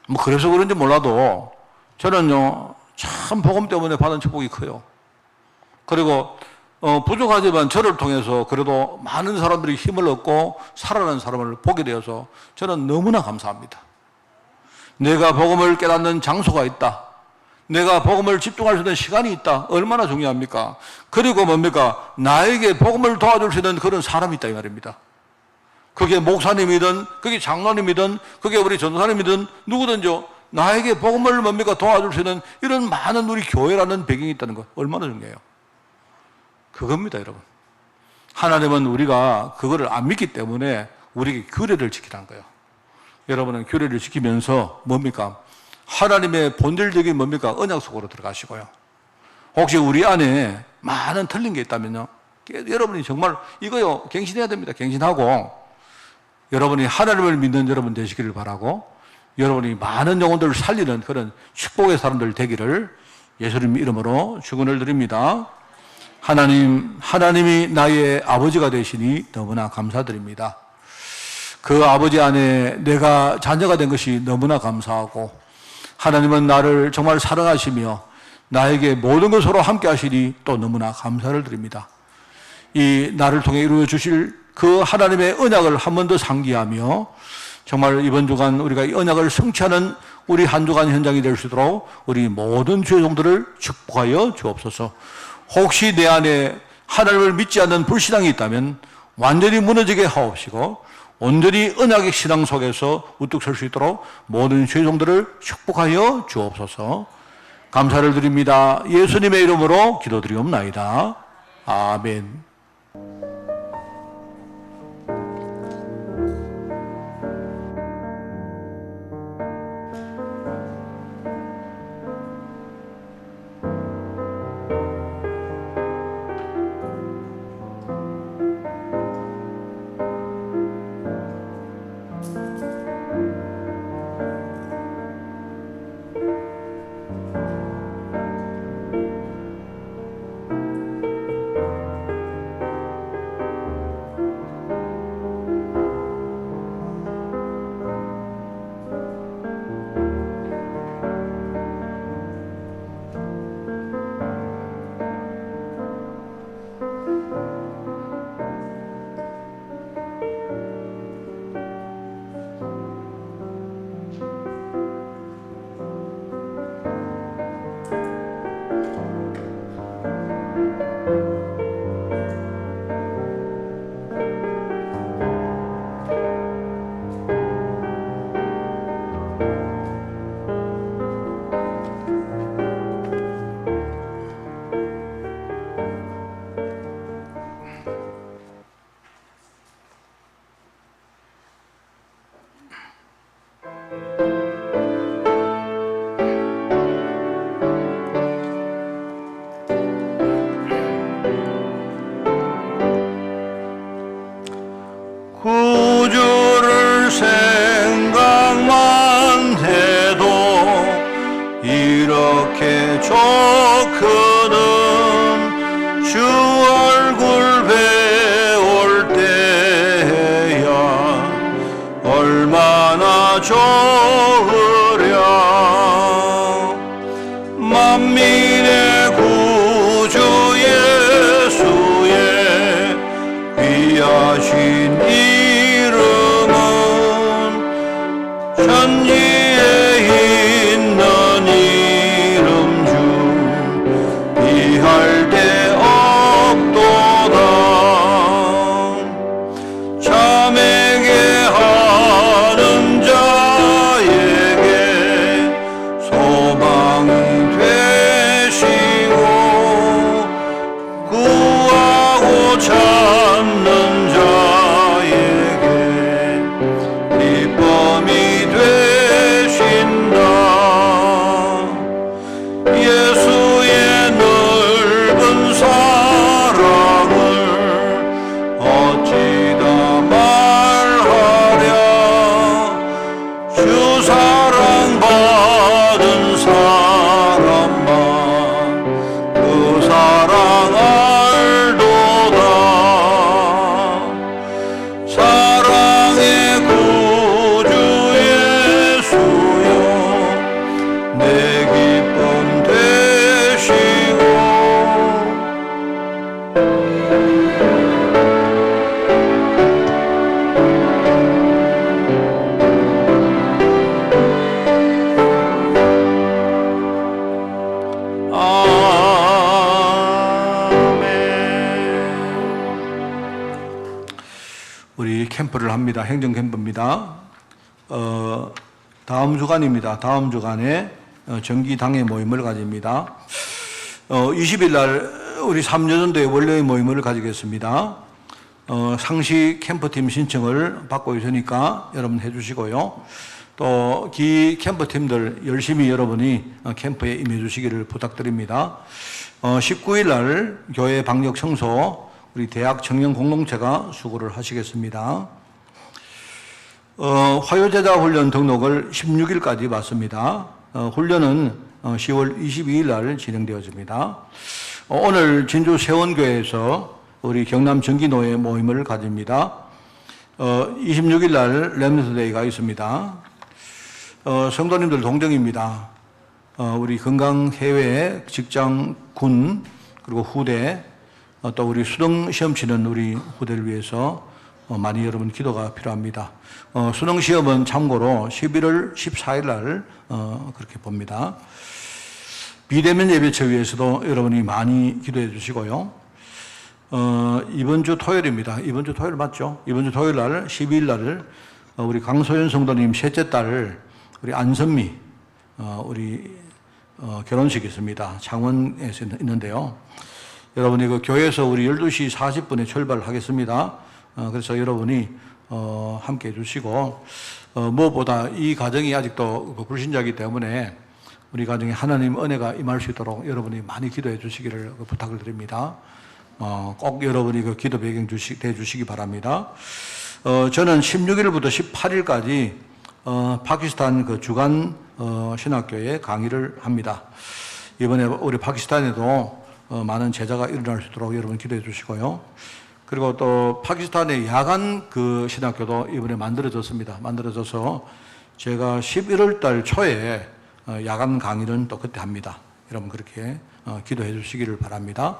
뭐 그래서 그런지 몰라도 저는요. 참 복음 때문에 받은 축복이 커요. 그리고 부족하지만 저를 통해서 그래도 많은 사람들이 힘을 얻고 살아나는 사람을 보게 되어서 저는 너무나 감사합니다. 내가 복음을 깨닫는 장소가 있다. 내가 복음을 집중할 수 있는 시간이 있다. 얼마나 중요합니까? 그리고 뭡니까? 나에게 복음을 도와줄 수 있는 그런 사람이 있다, 이 말입니다. 그게 목사님이든, 그게 장로님이든, 그게 우리 전도사님이든, 누구든지 나에게 복음을 뭡니까? 도와줄 수 있는 이런 많은 우리 교회라는 배경이 있다는 것. 얼마나 중요해요. 그겁니다, 여러분. 하나님은 우리가 그거를 안 믿기 때문에 우리에게 규례를 지키라는 거예요. 여러분은 규례를 지키면서 뭡니까? 하나님의 본질적인 뭡니까? 언약 속으로 들어가시고요. 혹시 우리 안에 많은 틀린 게 있다면요. 여러분이 정말 이거요, 갱신해야 됩니다. 갱신하고 여러분이 하나님을 믿는 여러분 되시기를 바라고 여러분이 많은 영혼들을 살리는 그런 축복의 사람들 되기를 예수님 이름으로 축원을 드립니다. 하나님이 나의 아버지가 되시니 너무나 감사드립니다. 그 아버지 안에 내가 자녀가 된 것이 너무나 감사하고 하나님은 나를 정말 사랑하시며 나에게 모든 것으로 함께 하시니 또 너무나 감사를 드립니다. 이 나를 통해 이루어 주실 그 하나님의 언약을 한 번 더 상기하며 정말 이번 주간 우리가 이 언약을 성취하는 우리 한 주간 현장이 될 수 있도록 우리 모든 주의 종들을 축복하여 주옵소서. 혹시 내 안에 하나님을 믿지 않는 불신앙이 있다면 완전히 무너지게 하옵시고 온전히 언약의 신앙 속에서 우뚝 설 수 있도록 모든 주의 종들을 축복하여 주옵소서. 감사를 드립니다. 예수님의 이름으로 기도드리옵나이다. 아멘. 캠프를 합니다. 행정 캠프입니다. 다음 주간입니다. 다음 주간에 정기 당회 모임을 가집니다. 20일 날 우리 3여전도의 원래 모임을 가지겠습니다. 상시 캠프팀 신청을 받고 있으니까 여러분 해주시고요. 또 기 캠프팀들 열심히 여러분이 캠프에 임해 주시기를 부탁드립니다. 19일 날 교회 방역 청소 우리 대학 청년 공동체가 수고를 하시겠습니다. 화요제자 훈련 등록을 16일까지 받습니다. 훈련은 10월 22일 날 진행되어집니다. 오늘 진주 세원교회에서 우리 경남 정기노회 모임을 가집니다. 26일 날 렘넌트데이가 있습니다. 성도님들 동정입니다. 우리 건강해외 직장, 군, 그리고 후대, 또 우리 수능 시험 치는 우리 후대를 위해서 많이 여러분 기도가 필요합니다. 수능 시험은 참고로 11월 14일 날 그렇게 봅니다. 비대면 예배처 위해서도 여러분이 많이 기도해 주시고요. 이번 주 토요일입니다. 이번 주 토요일 맞죠? 이번 주 토요일 날 12일 날 우리 강소연 성도님 셋째 딸 우리 안선미 우리 결혼식이 있습니다. 창원에서 있는데요. 여러분이 그 교회에서 우리 12시 40분에 출발하겠습니다. 그래서 여러분이 함께 해주시고 무엇보다 이 가정이 아직도 불신자이기 때문에 우리 가정에 하나님 은혜가 임할 수 있도록 여러분이 많이 기도해 주시기를 부탁을 드립니다. 꼭 여러분이 그 기도 배경 돼 주시기 바랍니다. 저는 16일부터 18일까지 파키스탄 그 주간 신학교에 강의를 합니다. 이번에 우리 파키스탄에도 많은 제자가 일어날 수 있도록 여러분 기도해 주시고요. 그리고 또 파키스탄의 야간 그 신학교도 이번에 만들어졌습니다. 만들어져서 제가 11월 달 초에 야간 강의는 또 그때 합니다. 여러분 그렇게 기도해 주시기를 바랍니다.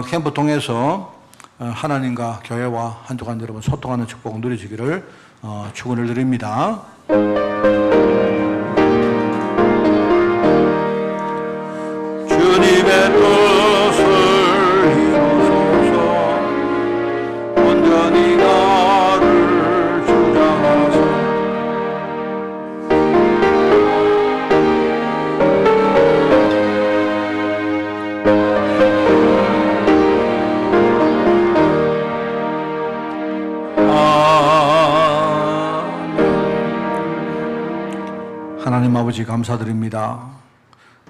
캠프 통해서 하나님과 교회와 한 주간 여러분 소통하는 축복 누리시기를 축원을 드립니다. 주님의 뜻을 이루소서. 온전히 나를 주장하소. 하나님 아버지 감사드립니다.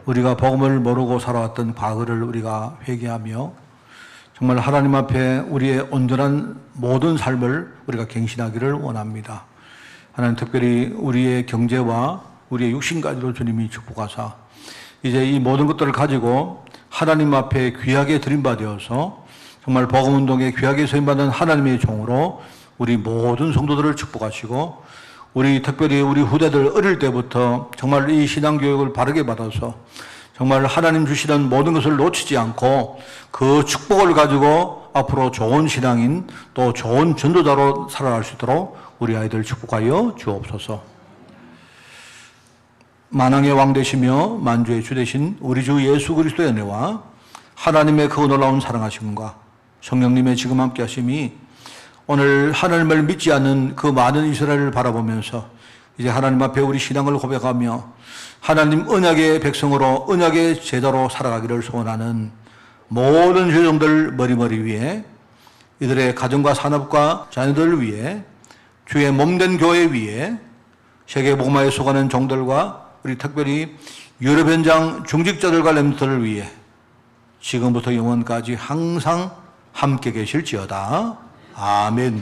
우리가 복음을 모르고 살아왔던 과거를 우리가 회개하며 정말 하나님 앞에 우리의 온전한 모든 삶을 우리가 갱신하기를 원합니다. 하나님 특별히 우리의 경제와 우리의 육신까지도 주님이 축복하사 이제 이 모든 것들을 가지고 하나님 앞에 귀하게 드림받아서 정말 복음운동에 귀하게 서임받는 하나님의 종으로 우리 모든 성도들을 축복하시고 우리 특별히 우리 후대들 어릴 때부터 정말 이 신앙교육을 바르게 받아서 정말 하나님 주시는 모든 것을 놓치지 않고 그 축복을 가지고 앞으로 좋은 신앙인 또 좋은 전도자로 살아갈 수 있도록 우리 아이들 축복하여 주옵소서. 만왕의 왕 되시며 만주의 주 되신 우리 주 예수 그리스도의 은혜와 하나님의 그 놀라운 사랑하심과 성령님의 지금 함께 하심이 오늘 하나님을 믿지 않는 그 많은 이스라엘을 바라보면서 이제 하나님 앞에 우리 신앙을 고백하며 하나님 언약의 백성으로 언약의 제자로 살아가기를 소원하는 모든 조정들 머리머리 위에 이들의 가정과 산업과 자녀들을 위해 주의 몸된 교회 위에 세계 복음화에 속하는 종들과 우리 특별히 유럽 현장 중직자들과 렘넌트를 위해 지금부터 영원까지 항상 함께 계실지어다. 아멘.